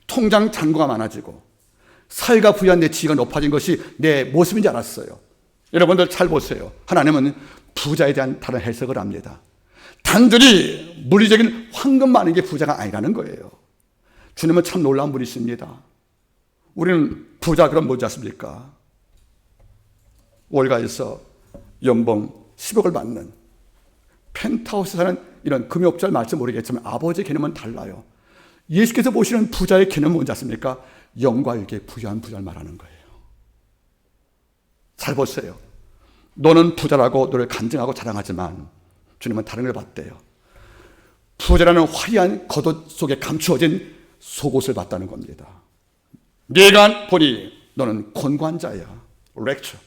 통장 잔고가 많아지고 살과 부유한 내 지위가 높아진 것이 내 모습인지 알았어요. 여러분들 잘 보세요. 하나님은 부자에 대한 다른 해석을 합니다. 단순히 물리적인 황금 많은 게 부자가 아니라는 거예요. 주님은 참 놀라운 분이십니다. 우리는 부자 그럼 뭐지 않습니까? 월가에서 연봉 10억을 받는 펜트하우스 사는 이런 금융업자를 말지 모르겠지만 아버지의 개념은 달라요. 예수께서 보시는 부자의 개념은 뭔지 아십니까? 영과 일개 부유한 부자를 말하는 거예요. 잘 보세요. 너는 부자라고 너를 간증하고 자랑하지만 주님은 다른 걸 봤대요. 부자라는 화려한 겉옷 속에 감추어진 속옷을 봤다는 겁니다. 내가 보니 너는 곤고한 자야. 렉처.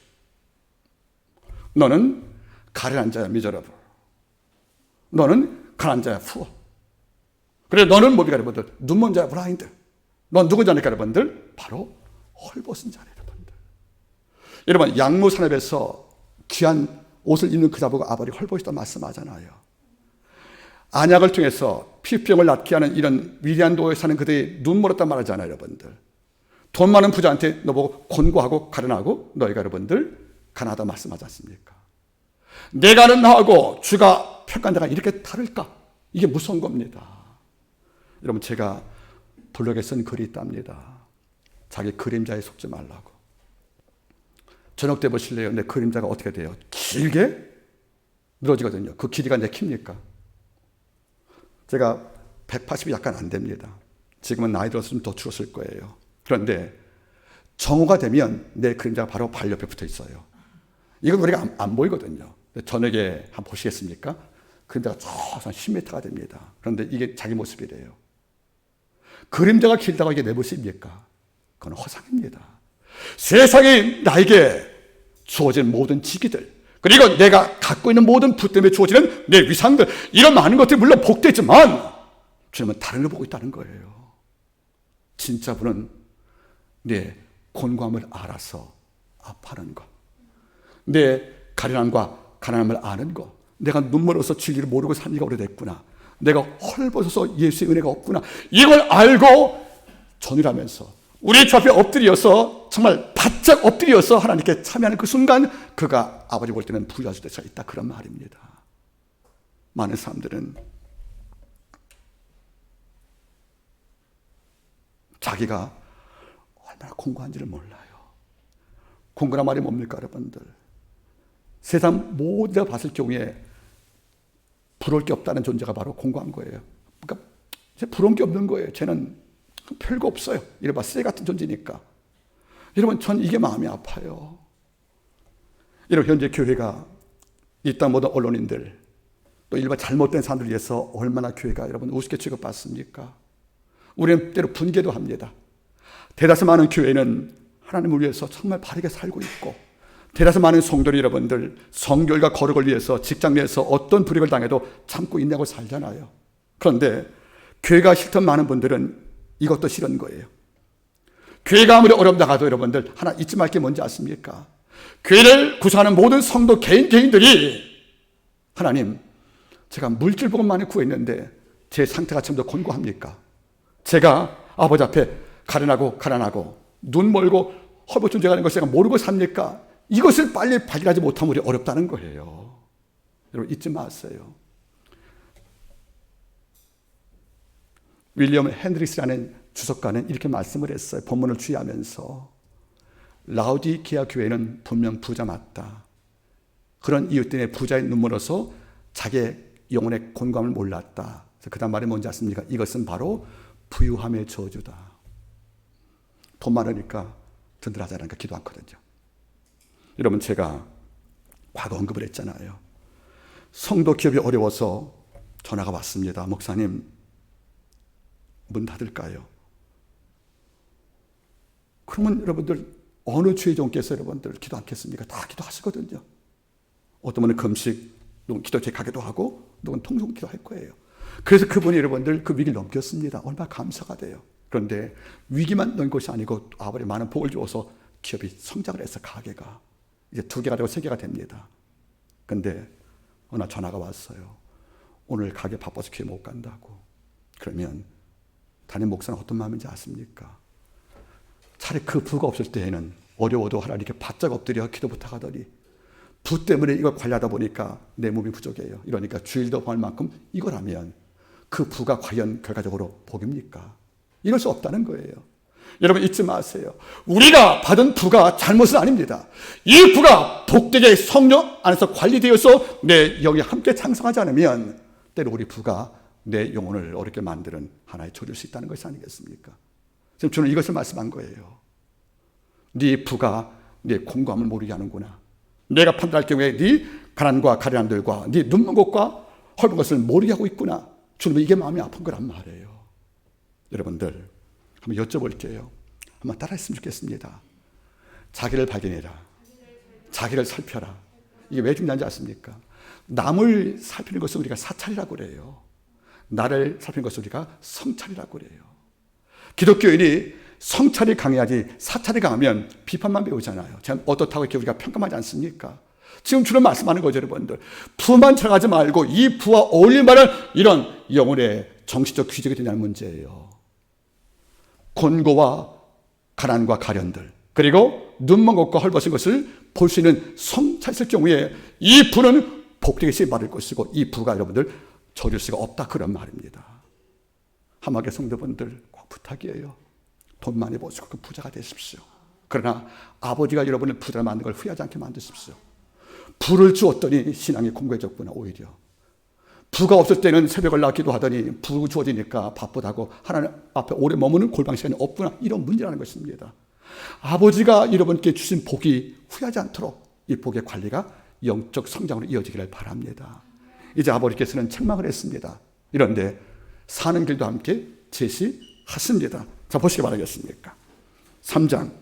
너는 가련한 자야. 미저러블. 너는 가난한 자야. 푸어. 그래 너는 뭡니까 여러분들? 눈먼 자야. 블라인드. 넌 누구 자니까 여러분들? 바로 헐벗은 자네 여러분들. 여러분 양무 산업에서 귀한 옷을 입는 그 자보고 아버지 헐벗이다 말씀하잖아요. 안약을 통해서 피부병을 낫게 하는 이런 위대한 도에 사는 그들이 눈멀었단 말하잖아요 여러분들. 돈 많은 부자한테 너보고 곤고하고 가련하고 너희가 여러분들 가난하다 말씀하지 않습니까? 내가 아는 나하고 주가 평가한 자가 이렇게 다를까? 이게 무서운 겁니다. 여러분 제가 블로그에 쓴 글이 있답니다. 자기 그림자에 속지 말라고. 저녁 때 보실래요? 내 그림자가 어떻게 돼요? 길게 늘어지거든요. 그 길이가 내 킵니까? 제가 180이 약간 안 됩니다. 지금은 나이 들어서 좀 더 줄었을 거예요. 그런데 정오가 되면 내 그림자가 바로 발 옆에 붙어 있어요. 이건 우리가 안 보이거든요. 저녁에 한번 보시겠습니까? 그림자가 한 10m가 됩니다. 그런데 이게 자기 모습이래요. 그림자가 길다고 이게 내 모습입니까? 그건 허상입니다. 세상에 나에게 주어진 모든 직위들 그리고 내가 갖고 있는 모든 부 때문에 주어지는 내 위상들 이런 많은 것들이 물론 복되지만 주님은 다른 걸 보고 있다는 거예요. 진짜 분은 내 곤고함을 알아서 아파하는 것, 내 가련함과 가난함을 아는 것, 내가 눈멀어서 진리를 모르고 산 지가 오래됐구나, 내가 헐벗어서 예수의 은혜가 없구나, 이걸 알고 전율하면서 우리 주 앞에 엎드려서 정말 바짝 엎드려서 하나님께 참여하는 그 순간 그가 아버지 볼 때는 부유할 때가 있다 그런 말입니다. 많은 사람들은 자기가 얼마나 공고한지를 몰라요. 공고란 말이 뭡니까 여러분들? 세상 모든 데 봤을 경우에 부러울 게 없다는 존재가 바로 공고한 거예요. 그러니까 부러운 게 없는 거예요. 쟤는 별거 없어요. 이래봐 쓰레기 같은 존재니까. 여러분 전 이게 마음이 아파요. 여러분 현재 교회가 이 땅 모든 언론인들 또 일반 잘못된 사람들 위해서 얼마나 교회가 여러분 우습게 취급받습니까? 우리는 때로 분개도 합니다. 대다수 많은 교회는 하나님을 위해서 정말 바르게 살고 있고 대다수 많은 성도들이 여러분들 성결과 거룩을 위해서 직장 내에서 어떤 불이익을 당해도 참고 인내하고 살잖아요. 그런데 교회가 싫던 많은 분들은 이것도 싫은 거예요. 교회가 아무리 어렵다가도 여러분들 하나 잊지 말 게 뭔지 아십니까? 교회를 구성하는 모든 성도 개인들이 하나님 제가 물질 복음만을 구했는데 제 상태가 좀 더 곤고합니까? 제가 아버지 앞에 가난하고 눈 멀고 헐벗은 존재가 되는 것을 제가 모르고 삽니까? 이것을 빨리 발견하지 못하면 우리 어렵다는 거예요. 여러분 잊지 마세요. 윌리엄 헨드릭스라는 주석가는 이렇게 말씀을 했어요. 본문을 주의하면서 라우디게아 교회는 분명 부자 맞다. 그런 이유 때문에 부자의 눈물어서 자기의 영혼의 곤감을 몰랐다. 그 다음 말이 뭔지 아십니까? 이것은 바로 부유함의 저주다. 돈 많으니까 든든하지 않으니까 기도 않거든요. 여러분 제가 과거 언급을 했잖아요. 성도 기업이 어려워서 전화가 왔습니다. 목사님, 문 닫을까요? 그러면 여러분들 어느 주의 종께서 여러분들 기도 않겠습니까? 다 기도하시거든요. 어떤 분은 금식, 누군 기도제 가기도 하고, 누군 통성 기도할 거예요. 그래서 그분이 여러분들 그 위기를 넘겼습니다. 얼마나 감사가 돼요. 그런데 위기만 넘긴 것이 아니고 아버지 많은 복을 주어서 기업이 성장을 해서 가게가 이제 2개가 되고 3개가 됩니다. 근데 어느 날 전화가 왔어요. 오늘 가게 바빠서 교회 못 간다고. 그러면 담임 목사는 어떤 마음인지 아십니까? 차라리 그 부가 없을 때에는 어려워도 하나님 이렇게 바짝 엎드려 기도 부탁하더니 부 때문에 이걸 관리하다 보니까 내 몸이 부족해요. 이러니까 주일도 범할 만큼 이걸 하면 그 부가 과연 결과적으로 복입니까? 이럴 수 없다는 거예요. 여러분 잊지 마세요. 우리가 받은 부가 잘못은 아닙니다. 이 부가 복되게 성령 안에서 관리되어서 내 영이 함께 창성하지 않으면 때로 우리 부가 내 영혼을 어렵게 만드는 하나의 조릴 수 있다는 것이 아니겠습니까? 지금 저는 이것을 말씀한 거예요. 네 부가 네 공감을 모르게 하는구나. 내가 판단할 경우에 네 가난과 가련함들과 네 눈먼 것과 헐은 것을 모르게 하고 있구나. 주님은 이게 마음이 아픈 거란 말이에요. 여러분들 한번 여쭤볼게요. 한번 따라했으면 좋겠습니다. 자기를 발견해라. 자기를 살펴라. 이게 왜 중요한지 아십니까? 남을 살피는 것을 우리가 사찰이라고 그래요. 나를 살피는 것을 우리가 성찰이라고 그래요. 기독교인이 성찰이 강해야지 사찰이 강하면 비판만 배우잖아요. 참 어떻다고 이렇게 우리가 평가하지 않습니까? 지금 주로 말씀하는 거죠, 여러분들. 부만 찾아가지 말고 이 부와 어울릴 만한 이런 영혼의 정신적 귀적이 되냐는 문제예요. 곤고와 가난과 가련들, 그리고 눈먼 것과 헐벗은 것을 볼 수 있는 성찰했을 경우에 이 부는 복되게 받을 것이고 이 부가 여러분들 저릴 수가 없다, 그런 말입니다. 함학의 성도분들 꼭 부탁이에요. 돈 많이 버시고 그 부자가 되십시오. 그러나 아버지가 여러분을 부자를 만든 걸 후회하지 않게 만드십시오. 부를 주었더니 신앙이 공고해졌구나. 오히려 부가 없을 때는 새벽을 나기도 하더니 부 주어지니까 바쁘다고 하나님 앞에 오래 머무는 골방 시간이 없구나. 이런 문제라는 것입니다. 아버지가 여러분께 주신 복이 후회하지 않도록 이 복의 관리가 영적 성장으로 이어지기를 바랍니다. 이제 아버지께서는 책망을 했습니다. 이런데 사는 길도 함께 제시하십니다. 자, 보시기 바라겠습니까? 3장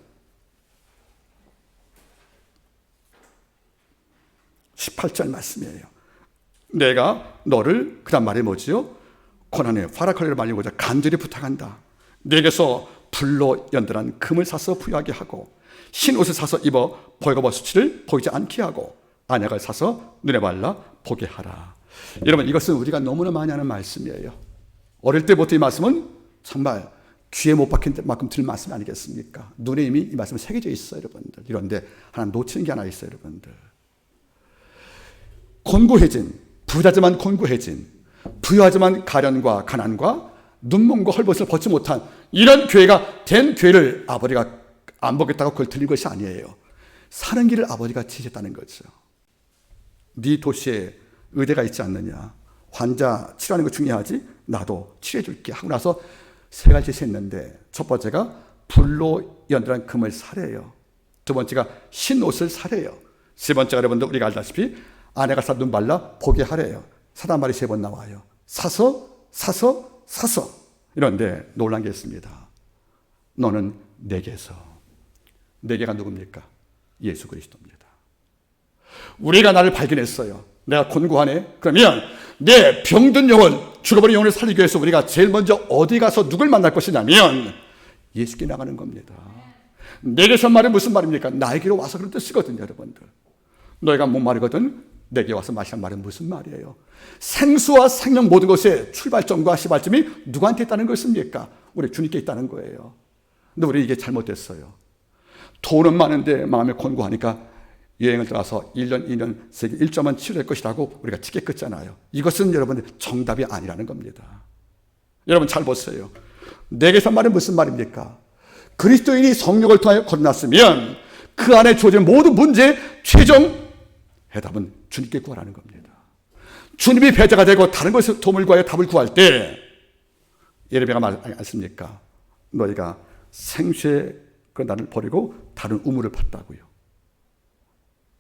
18절 말씀이에요. 내가 너를, 그 다음 말이 뭐지요? 고난의 파라칼리를 말리고자 간절히 부탁한다. 내게서 불로 연단한 금을 사서 부유하게 하고 흰 옷을 사서 입어 벌거벗 수치를 보이지 않게 하고 안약을 사서 눈에 발라 보게 하라. 여러분, 이것은 우리가 너무나 많이 하는 말씀이에요. 어릴 때부터 이 말씀은 정말 귀에 못 박힌 만큼 들은 말씀 아니겠습니까? 눈에 이미 이 말씀은 새겨져 있어요, 여러분들. 이런데 하나 놓치는 게 하나 있어요, 여러분들. 곤고해진, 부자지만 곤고해진, 부유하지만 가련과 가난과 눈먼과 헐벗을 벗지 못한 이런 교회가 된 교회를 아버지가 안 보겠다고 그걸 들린 것이 아니에요. 사는 길을 아버지가 지셨다는 거죠. 네 도시에 의대가 있지 않느냐, 환자 치료하는 거 중요하지, 나도 치료해 줄게 하고 나서 3가지 했는데, 첫 번째가 불로 연단한 금을 사래요. 두 번째가 흰 옷을 사래요. 세 번째가 여러분들 우리가 알다시피 아내가 사 눈 발라 보게 하래요. 사단 말이 3번 나와요. 사서. 이런데 놀란 게 있습니다. 너는 내게서. 내게가 누굽니까? 예수 그리스도입니다. 우리가 나를 발견했어요. 내가 곤고하네. 그러면 내 병든 영혼, 죽어버린 영혼을 살리기 위해서 우리가 제일 먼저 어디 가서 누굴 만날 것이냐면 예수께 나가는 겁니다. 내게서 말은 무슨 말입니까? 나에게로 와서 그런 뜻이거든요, 여러분들. 너희가 목마르거든 내게 와서 마시란 말은 무슨 말이에요? 생수와 생명 모든 것의 출발점과 시발점이 누구한테 있다는 것입니까? 우리 주님께 있다는 거예요. 근데 우리 이게 잘못됐어요. 돈은 많은데 마음이 곤고하니까 여행을 떠나서 1년, 2년, 세계 1점은 치료될 것이라고 우리가 티켓 끊잖아요. 이것은 여러분들 정답이 아니라는 겁니다. 여러분 잘 보세요. 내게서 말은 무슨 말입니까? 그리스도인이 성령을 통하여 거듭났으면 그 안에 주어진 모든 문제의 최종 해답은 주님께 구하라는 겁니다. 주님이 배자가 되고 다른 것에 도움을 구하여 답을 구할 때 예레미야가 말하지 않습니까? 너희가 생수의 그 나를 버리고 다른 우물을 팠다고요.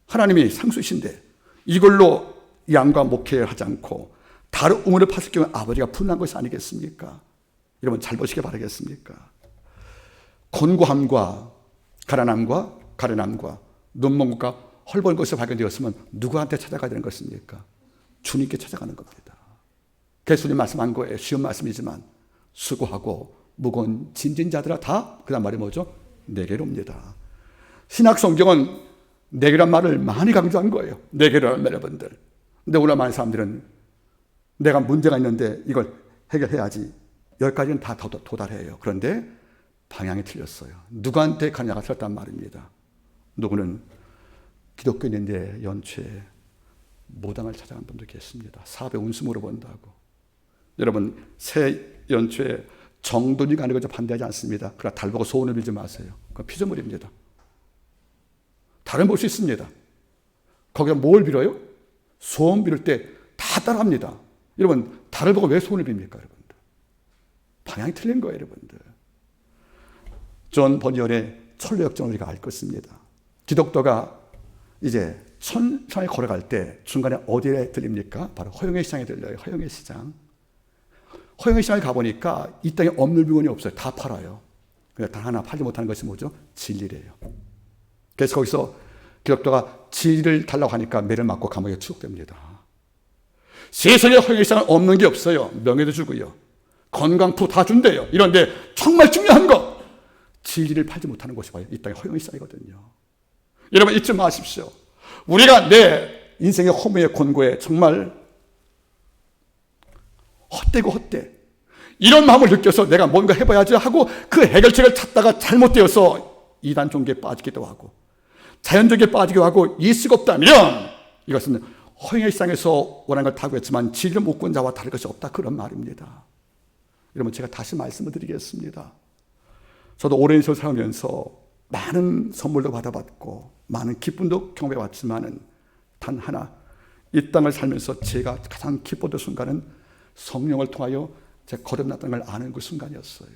하나님이 상수이신데 이걸로 양과 목회를 하지 않고 다른 우물을 팠을 경우에 아버지가 분한 것이 아니겠습니까? 여러분 잘 보시기 바라겠습니까? 곤고함과 가련함과 눈먼 것과 헐벗은 것이 발견되었으면 누구한테 찾아가야 되는 것입니까? 주님께 찾아가는 겁니다. 예수님 말씀한 거예요. 쉬운 말씀이지만 수고하고 무거운 짐진 자들아 다 그 다음 말이 뭐죠? 내게로 옵니다. 신약 성경은 내게란 말을 많이 강조한 거예요. 내게로 여러분들. 근데 오늘 많은 사람들은 내가 문제가 있는데 이걸 해결해야지. 여기까지는 다 도달해요. 그런데 방향이 틀렸어요. 누구한테 가냐가 틀렸단 말입니다. 누구는 기독교인인데 연초에 모당을 찾아간 분도 계십니다. 사업에 운수 물어본다고. 여러분 새 연초에 정돈이 가는 것을 반대하지 않습니다. 그러나 달 보고 소원을 빌지 마세요. 그건 피조물입니다. 달은 볼 수 있습니다. 거기다 뭘 빌어요? 소원 빌을 때 다 따라합니다. 여러분 달을 보고 왜 소원을 빕니까? 여러분들 방향이 틀린 거예요. 여러분들 존 버니언의 철로역정을 우리가 알 것입니다. 기독교가 이제 천상에 걸어갈 때 중간에 어디에 들립니까? 바로 허영의 시장에 들려요. 허영의 시장. 허영의 시장에 가보니까 이 땅에 없는 물건이 없어요. 다 팔아요. 그러니까 단 하나 팔지 못하는 것이 뭐죠? 진리래요. 그래서 거기서 기독교가 진리를 달라고 하니까 매를 맞고 감옥에 추적됩니다. 세상에 허영의 시장은 없는 게 없어요. 명예도 주고요. 건강푸 다 준대요. 이런데 정말 중요한 거 진리를 팔지 못하는 곳이 봐요. 이 땅에 허영의 시장이거든요. 여러분 잊지 마십시오. 우리가 내 인생의 허무의 곤고에 정말 헛되고 헛돼 이런 마음을 느껴서 내가 뭔가 해봐야지 하고 그 해결책을 찾다가 잘못되어서 이단 종교에 빠지기도 하고 자연종교에 빠지기도 하고 예수가 없다면 이것은 허영의 시장에서 원하는 걸 타고했지만 진리를 못 본 자와 다를 것이 없다 그런 말입니다. 여러분 제가 다시 말씀을 드리겠습니다. 저도 오랜 세월 살면서 많은 선물도 받아봤고 많은 기쁨도 경험해봤지만은 단 하나 이 땅을 살면서 제가 가장 기뻤던 순간은 성령을 통하여 제가 거듭났다는 걸 아는 그 순간이었어요.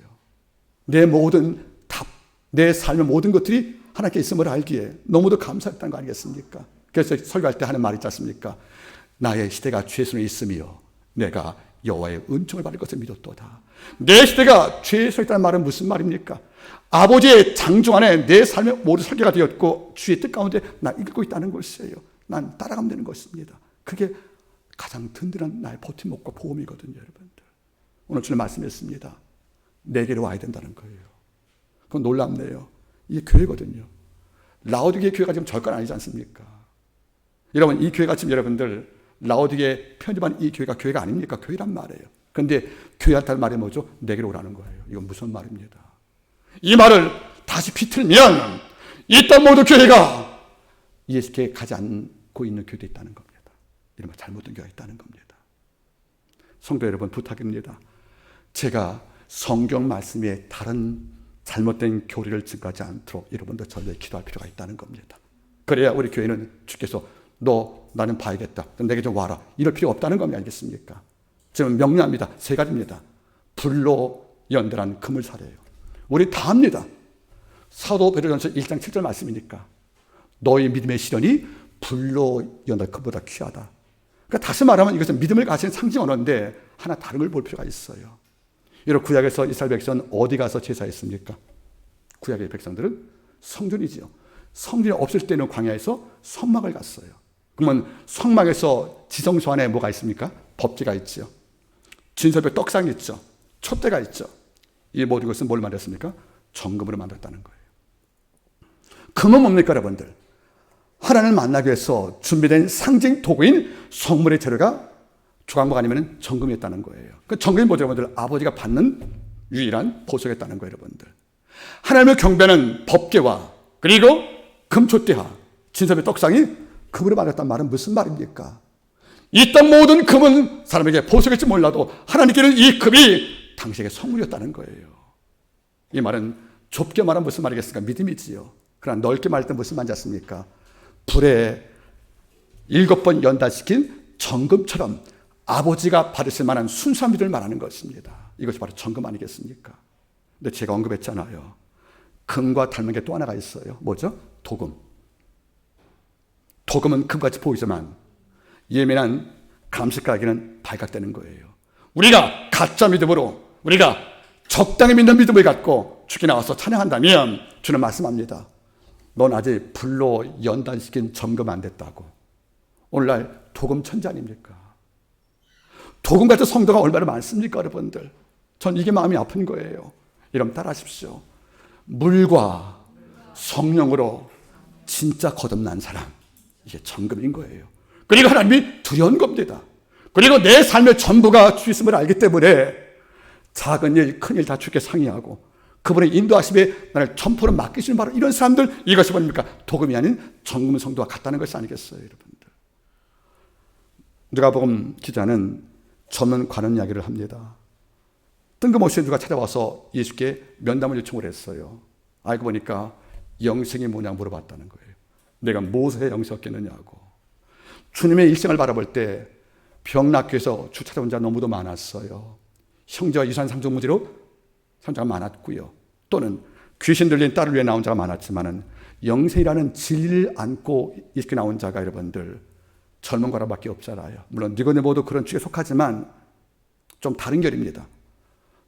내 모든 답, 내 삶의 모든 것들이 하나님께 있음을 알기에 너무도 감사했다는 거 아니겠습니까? 그래서 설교할 때 하는 말이 있지 않습니까? 나의 시대가 주의 손에 있으며 내가 여호와의 은총을 받을 것을 믿었도다. 내 시대가 주의 손에 있다는 말은 무슨 말입니까? 아버지의 장중 안에 내 삶의 모든 설계가 되었고 주의 뜻 가운데 나 이끌고 있다는 것이에요. 난 따라가면 되는 것입니다. 그게 가장 든든한 나의 버팀목과 보험이거든요. 여러분들 오늘 주님 말씀했습니다. 내게로 와야 된다는 거예요. 그건 놀랍네요. 이게 교회거든요. 라오디게 교회가 지금 절간 아니지 않습니까? 여러분 이 교회가 지금 여러분들 라오디게 편집한 이 교회가 아닙니까? 교회란 말이에요. 그런데 교회한테 말이 뭐죠? 내게로 오라는 거예요. 이건 무슨 말입니다. 이 말을 다시 비틀면 이 땅 모든 교회가 예수께 가지 않고 있는 교회도 있다는 겁니다. 이런 잘못된 교회가 있다는 겁니다. 성도 여러분 부탁입니다. 제가 성경 말씀에 다른 잘못된 교리를 증가하지 않도록 여러분도 전에 기도할 필요가 있다는 겁니다. 그래야 우리 교회는 주께서 너 나는 봐야겠다. 내게 좀 와라. 이럴 필요 없다는 겁니다. 알겠습니까? 지금 명료합니다. 세 가지입니다. 불로 연결한 그물사래예요. 우리 다 합니다. 사도 베드로전서 1장 7절 말씀이니까 너희 믿음의 시련이 불로 연결한 그보다 귀하다. 그러니까 다시 말하면 이것은 믿음을 가진 상징 언어인데 하나 다른 걸 볼 필요가 있어요. 여러분 구약에서 이스라엘 백성은 어디 가서 제사했습니까? 구약의 백성들은 성전이지요. 성전이 없을 때는 광야에서 성막을 갔어요. 그러면 성막에서 지성소 안에 뭐가 있습니까? 법궤가 있죠. 진설벽 떡상이 있죠. 촛대가 있죠. 이 모든 것은 뭘 만들었습니까? 정금으로 만들었다는 거예요. 금은 뭡니까 여러분들? 하나님을 만나기 위해서 준비된 상징 도구인 성물의 재료가 조각목 아니면 정금이었다는 거예요. 그 정금이 뭐죠 여러분들? 아버지가 받는 유일한 보석이었다는 거예요 여러분들. 하나님을 경배하는 법궤와 그리고 금촛대하 진설벽 떡상이 금으로 만들었단 말은 무슨 말입니까? 이 땅 모든 금은 사람에게 보석일지 몰라도 하나님께는 이 금이 당신에게 선물이었다는 거예요. 이 말은 좁게 말하면 무슨 말이겠습니까? 믿음이지요. 그러나 넓게 말할 때 무슨 말인지 아십니까? 불에 7번 연단시킨 정금처럼 아버지가 받으실 만한 순수한 믿음을 말하는 것입니다. 이것이 바로 정금 아니겠습니까? 근데 제가 언급했잖아요. 금과 닮은 게 또 하나가 있어요. 뭐죠? 도금. 도금은 금같이 보이지만 예민한 감식가에게는 발각되는 거예요. 우리가 가짜 믿음으로, 우리가 적당히 믿는 믿음을 갖고 주께 나와서 찬양한다면 주는 말씀합니다. 넌 아직 불로 연단시킨 점검 안 됐다고. 오늘날 도금 천지 아닙니까? 도금 같은 성도가 얼마나 많습니까, 여러분들? 전 이게 마음이 아픈 거예요. 여러분 따라하십시오. 물과 성령으로 진짜 거듭난 사람, 이게 점검인 거예요. 그리고 하나님이 두려운 겁니다. 그리고 내 삶의 전부가 주 있음을 알기 때문에 작은 일, 큰 일 다 주께 상의하고 그분의 인도하심에 나를 전포로 맡기시는 바로 이런 사람들, 이것이 뭡니까? 도금이 아닌 정금 성도와 같다는 것이 아니겠어요, 여러분들? 누가복음 기자는 전문 관원 이야기를 합니다. 뜬금없이 누가 찾아와서 예수께 면담을 요청을 했어요. 알고 보니까 영생이 뭐냐 물어봤다는 거예요. 내가 무엇의 영생이 얻겠느냐고. 주님의 일생을 바라볼 때 병낫기에서 주 찾아온 자 너무도 많았어요. 형제와 유산 상속 문제로 상자가 많았고요. 또는 귀신 들린 딸을 위해 나온 자가 많았지만은 영생이라는 진리를 안고 이렇게 나온 자가 여러분들 젊은 거라밖에 없잖아요. 물론 니고데모도 그런 축에 속하지만 좀 다른 결입니다.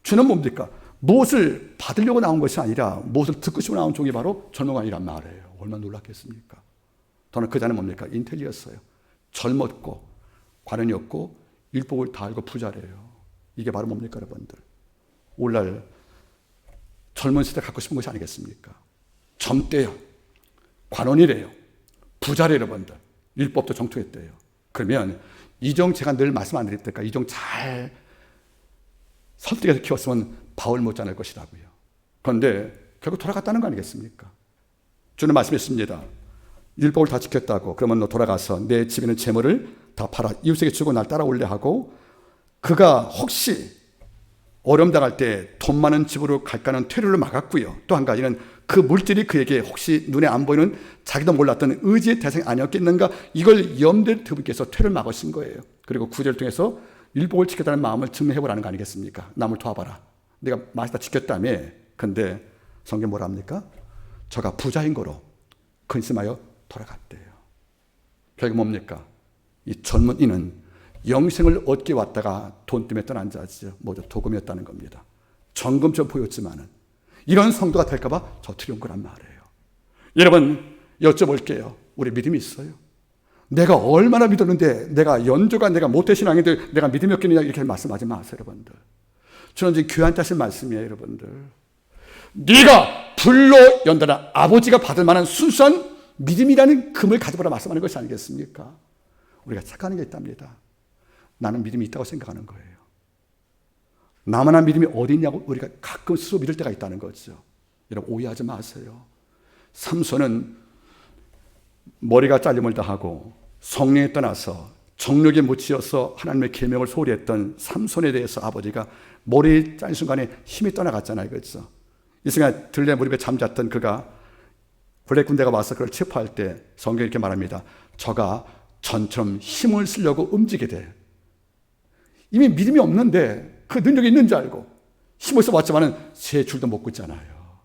주는 뭡니까? 무엇을 받으려고 나온 것이 아니라 무엇을 듣고 싶어 나온 종이 바로 젊은 관이란 말이에요. 얼마나 놀랐겠습니까? 저는 그 자는 뭡니까? 인텔리였어요. 젊었고 관원이었고 율법을 다 알고 부자래요. 이게 바로 뭡니까, 여러분들? 오늘날 젊은 시대 갖고 싶은 것이 아니겠습니까? 젊대요. 관원이래요. 부자래요, 여러분들. 율법도 정통했대요. 그러면 이종, 제가 늘 말씀 안 드릴 때까 이종 잘 설득해서 키웠으면 바울 못지않을 것이라고요. 그런데 결국 돌아갔다는 거 아니겠습니까? 주는 말씀했습니다. 율법을 다 지켰다고. 그러면 너 돌아가서 내 집에 있는 재물을 다 팔아 이웃에게 주고 날 따라올래 하고, 그가 혹시 어려움 당할 때 돈 많은 집으로 갈까는 퇴로를 막았고요. 또 한 가지는 그 물질이 그에게 혹시 눈에 안 보이는 자기도 몰랐던 의지의 대상이 아니었겠는가, 이걸 염두에 두고 계서 퇴를 막으신 거예요. 그리고 구절을 통해서 율법을 지켰다는 마음을 증명해보라는 거 아니겠습니까? 남을 도와봐라. 내가 맛있다 지켰다며. 근데 성경 뭐라 합니까? 저가 부자인 거로 근심하여 돌아갔대요. 결국 뭡니까? 이 젊은 이는 영생을 얻기 왔다가 돈 때문에 떠난 자죠. 모두 도금이었다는 겁니다. 정금처럼 보였지만은 이런 성도가 될까봐 저 두려운 거란 말이에요. 여러분 여쭤볼게요. 우리 믿음이 있어요? 내가 얼마나 믿었는데, 내가 연조가 내가 모태신앙인데 내가 믿음이 없겠느냐, 이렇게 말씀하지 마세요, 여러분들. 저는 지금 교회한테 하신 말씀이에요, 여러분들. 네가 불로 연단한 아버지가 받을 만한 순수한 믿음이라는 금을 가져보라 말씀하는 것이 아니겠습니까? 우리가 착각하는 게 있답니다. 나는 믿음이 있다고 생각하는 거예요. 나만한 믿음이 어디 있냐고 우리가 가끔 스스로 믿을 때가 있다는 거죠. 여러분 오해하지 마세요. 삼손은 머리가 잘림을 당하고 성령에 떠나서 정욕에 묻히어서 하나님의 계명을 소홀히 했던 삼손에 대해서 아버지가 머리 잘린 순간에 힘이 떠나갔잖아요. 그렇죠? 이 순간 들레 무릎에 잠잤던 그가 블랙 군대가 와서 그걸 체포할 때 성경이 이렇게 말합니다. 저가 전처럼 힘을 쓰려고 움직이되, 이미 믿음이 없는데 그 능력이 있는 줄 알고 힘을 써봤지만은 세 줄도 못 긋잖아요.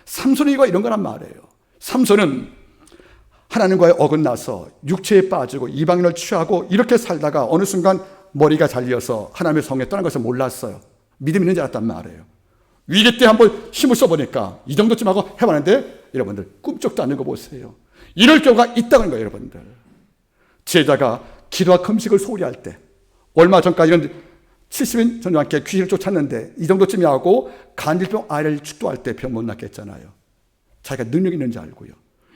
삼손이 이런 거란 말이에요. 삼손은 하나님과의 어긋나서 육체에 빠지고 이방인을 취하고 이렇게 살다가 어느 순간 머리가 잘려서 하나님의 성에 떠난 것을 몰랐어요. 믿음이 있는 줄 알았단 말이에요. 위기 때 한번 힘을 써보니까 이 정도쯤 하고 해봤는데, 여러분들 꿈쩍도 않는 거 보세요. 이럴 경우가 있다는 거예요, 여러분들. 제자가 기도와 금식을 소홀히 할 때, 얼마 전까지는 70인 전과 함께 귀신을 쫓았는데 이 정도쯤이 하고 간질병 아이를 축도할 때 병 못 낫게 했잖아요. 자기가 능력이 있는지 알고요.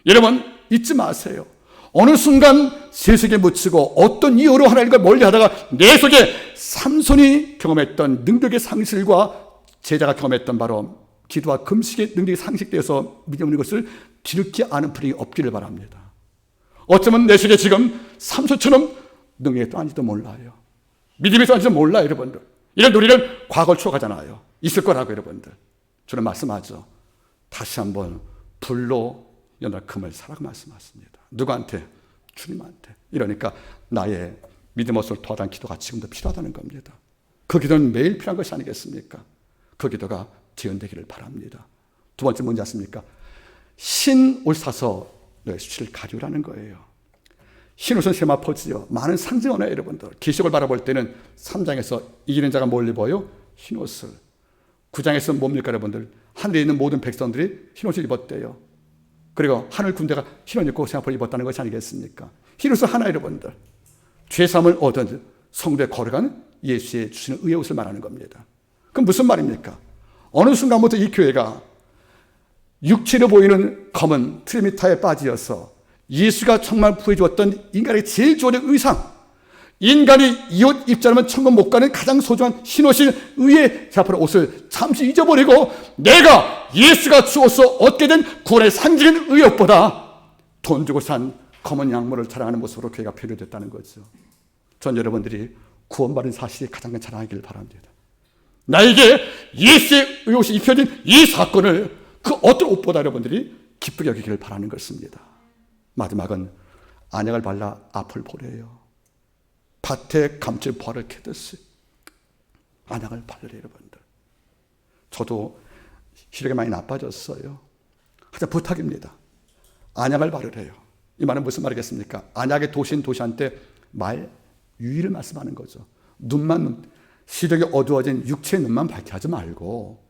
여러분 잊지 마세요. 어느 순간 세속에 묻히고 어떤 이유로 하나님과 멀리하다가 내 속에 삼손이 경험했던 능력의 상실과 제자가 경험했던 바로 기도와 금식의 능력이 상실되어서 믿음 없는 것을 뒤늦게 아는 분이 없기를 바랍니다. 어쩌면 내 속에 지금 삼손처럼 능력이 떠난지도 몰라요. 믿음이 떠난지도 몰라요, 여러분들. 이런 우리는 과거를 추억하잖아요. 있을 거라고, 여러분들. 저는 말씀하죠. 다시 한번 불로 연단 금을 사라고 말씀하십니다. 누구한테? 주님한테. 이러니까 나의 믿음 없을 도와달라는 기도가 지금도 필요하다는 겁니다. 그 기도는 매일 필요한 것이 아니겠습니까? 그 기도가 재현되기를 바랍니다. 두 번째 뭔지 아십니까? 신을 사서 너의 수치를 가리우라는 거예요. 흰옷은 세마포지요. 많은 상징 언어예요, 여러분들. 기적을 바라볼 때는 3장에서 이기는 자가 뭘 입어요? 흰옷을. 9장에서 뭡니까, 여러분들? 하늘에 있는 모든 백성들이 흰옷을 입었대요. 그리고 하늘 군대가 흰옷 입고 세마포를 입었다는 것이 아니겠습니까? 흰옷은 하나, 여러분들. 죄사함을 얻은 성도에 걸어가는 예수의 주시는 의의 옷을 말하는 겁니다. 그럼 무슨 말입니까? 어느 순간부터 이 교회가 육체로 보이는 검은 트리미타에 빠지어서 예수가 정말 부여주었던 인간의 제일 좋은 의상, 인간이 이 옷 입지 않으면 천국 못 가는 가장 소중한 흰옷인 의의 앞으로 옷을 잠시 잊어버리고 내가 예수가 주어서 얻게 된 구원의 상징인 의의 옷보다 돈 주고 산 검은 양모를 자랑하는 모습으로 교회가 표현됐다는 거죠. 전 여러분들이 구원받은 사실이 가장 큰 자랑하기를 바랍니다. 나에게 예수의 의옷이 입혀진 이 사건을 그 어떤 옷보다 여러분들이 기쁘게 여기기를 바라는 것입니다. 마지막은 안약을 발라 앞을 보래요. 밭에 감출 벌을 캐듯이 안약을 바르래요, 여러분들. 저도 시력이 많이 나빠졌어요. 하여튼 부탁입니다. 안약을 바르래요. 이 말은 무슨 말이겠습니까? 안약의 도시한테 말 유의를 말씀하는 거죠. 시력이 어두워진 육체의 눈만 밝게 하지 말고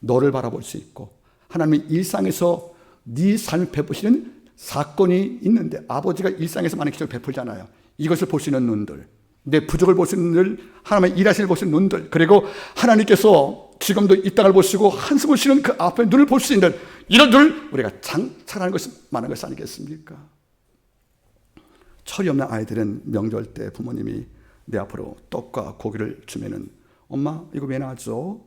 너를 바라볼 수 있고 하나님이 일상에서 네 삶을 베푸시는 사건이 있는데 아버지가 일상에서 많은 기적을 베풀잖아요. 이것을 볼 수 있는 눈들, 내 부족을 볼 수 있는 눈들, 하나님의 일하시는 볼 수 있는 눈들, 그리고 하나님께서 지금도 이 땅을 보시고 한숨을 쉬는 그 앞에 눈을 볼 수 있는 이런 눈을 우리가 장착하는 것이 많은 것이 아니겠습니까? 철이 없는 아이들은 명절 때 부모님이 내 앞으로 떡과 고기를 주면은 엄마 이거 왜 놔줘?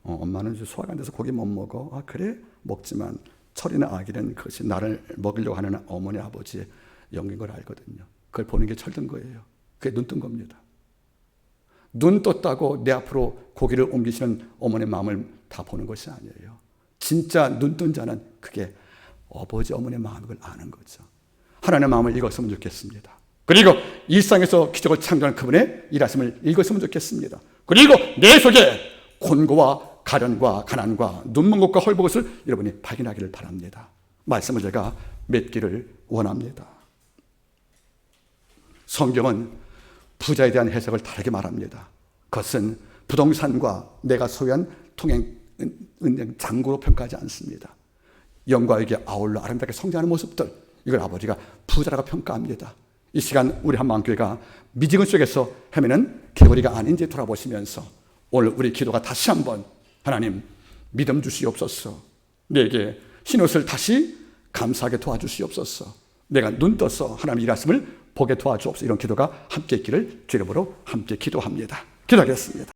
엄마는 소화가 안 돼서 고기 못 먹어. 아 그래? 먹지만 철이 있는 아기는 그것이 나를 먹이려고 하는 어머니 아버지의 영인 걸 알거든요. 그걸 보는 게 철든 거예요. 그게 눈 뜬 겁니다. 눈 떴다고 내 앞으로 고기를 옮기시는 어머니의 마음을 다 보는 것이 아니에요. 진짜 눈 뜬 자는 그게 아버지 어머니의 마음인 걸 아는 거죠. 하나님의 마음을 읽었으면 좋겠습니다. 그리고 일상에서 기적을 창조하는 그분의 일하심을 읽었으면 좋겠습니다. 그리고 내 속에 곤고와 가련과 가난과 눈먼 것과 헐벗은 것을 여러분이 발견하기를 바랍니다. 말씀을 제가 맺기를 원합니다. 성경은 부자에 대한 해석을 다르게 말합니다. 그것은 부동산과 내가 소유한 통행 은행 잔고로 평가하지 않습니다. 영과 에게 아울러 아름답게 성장하는 모습들, 이걸 아버지가 부자라고 평가합니다. 이 시간 우리 한마음교회가 미지근 속에서 헤매는 개구리가 아닌지 돌아보시면서 오늘 우리 기도가 다시 한번 하나님 믿음 주시옵소서, 내게 흰옷을 다시 감사하게 도와주시옵소서, 내가 눈 떠서 하나님 일하심을 보게 도와주옵소서, 이런 기도가 함께 있기를 주의 이름으로 함께 기도합니다. 기도하겠습니다.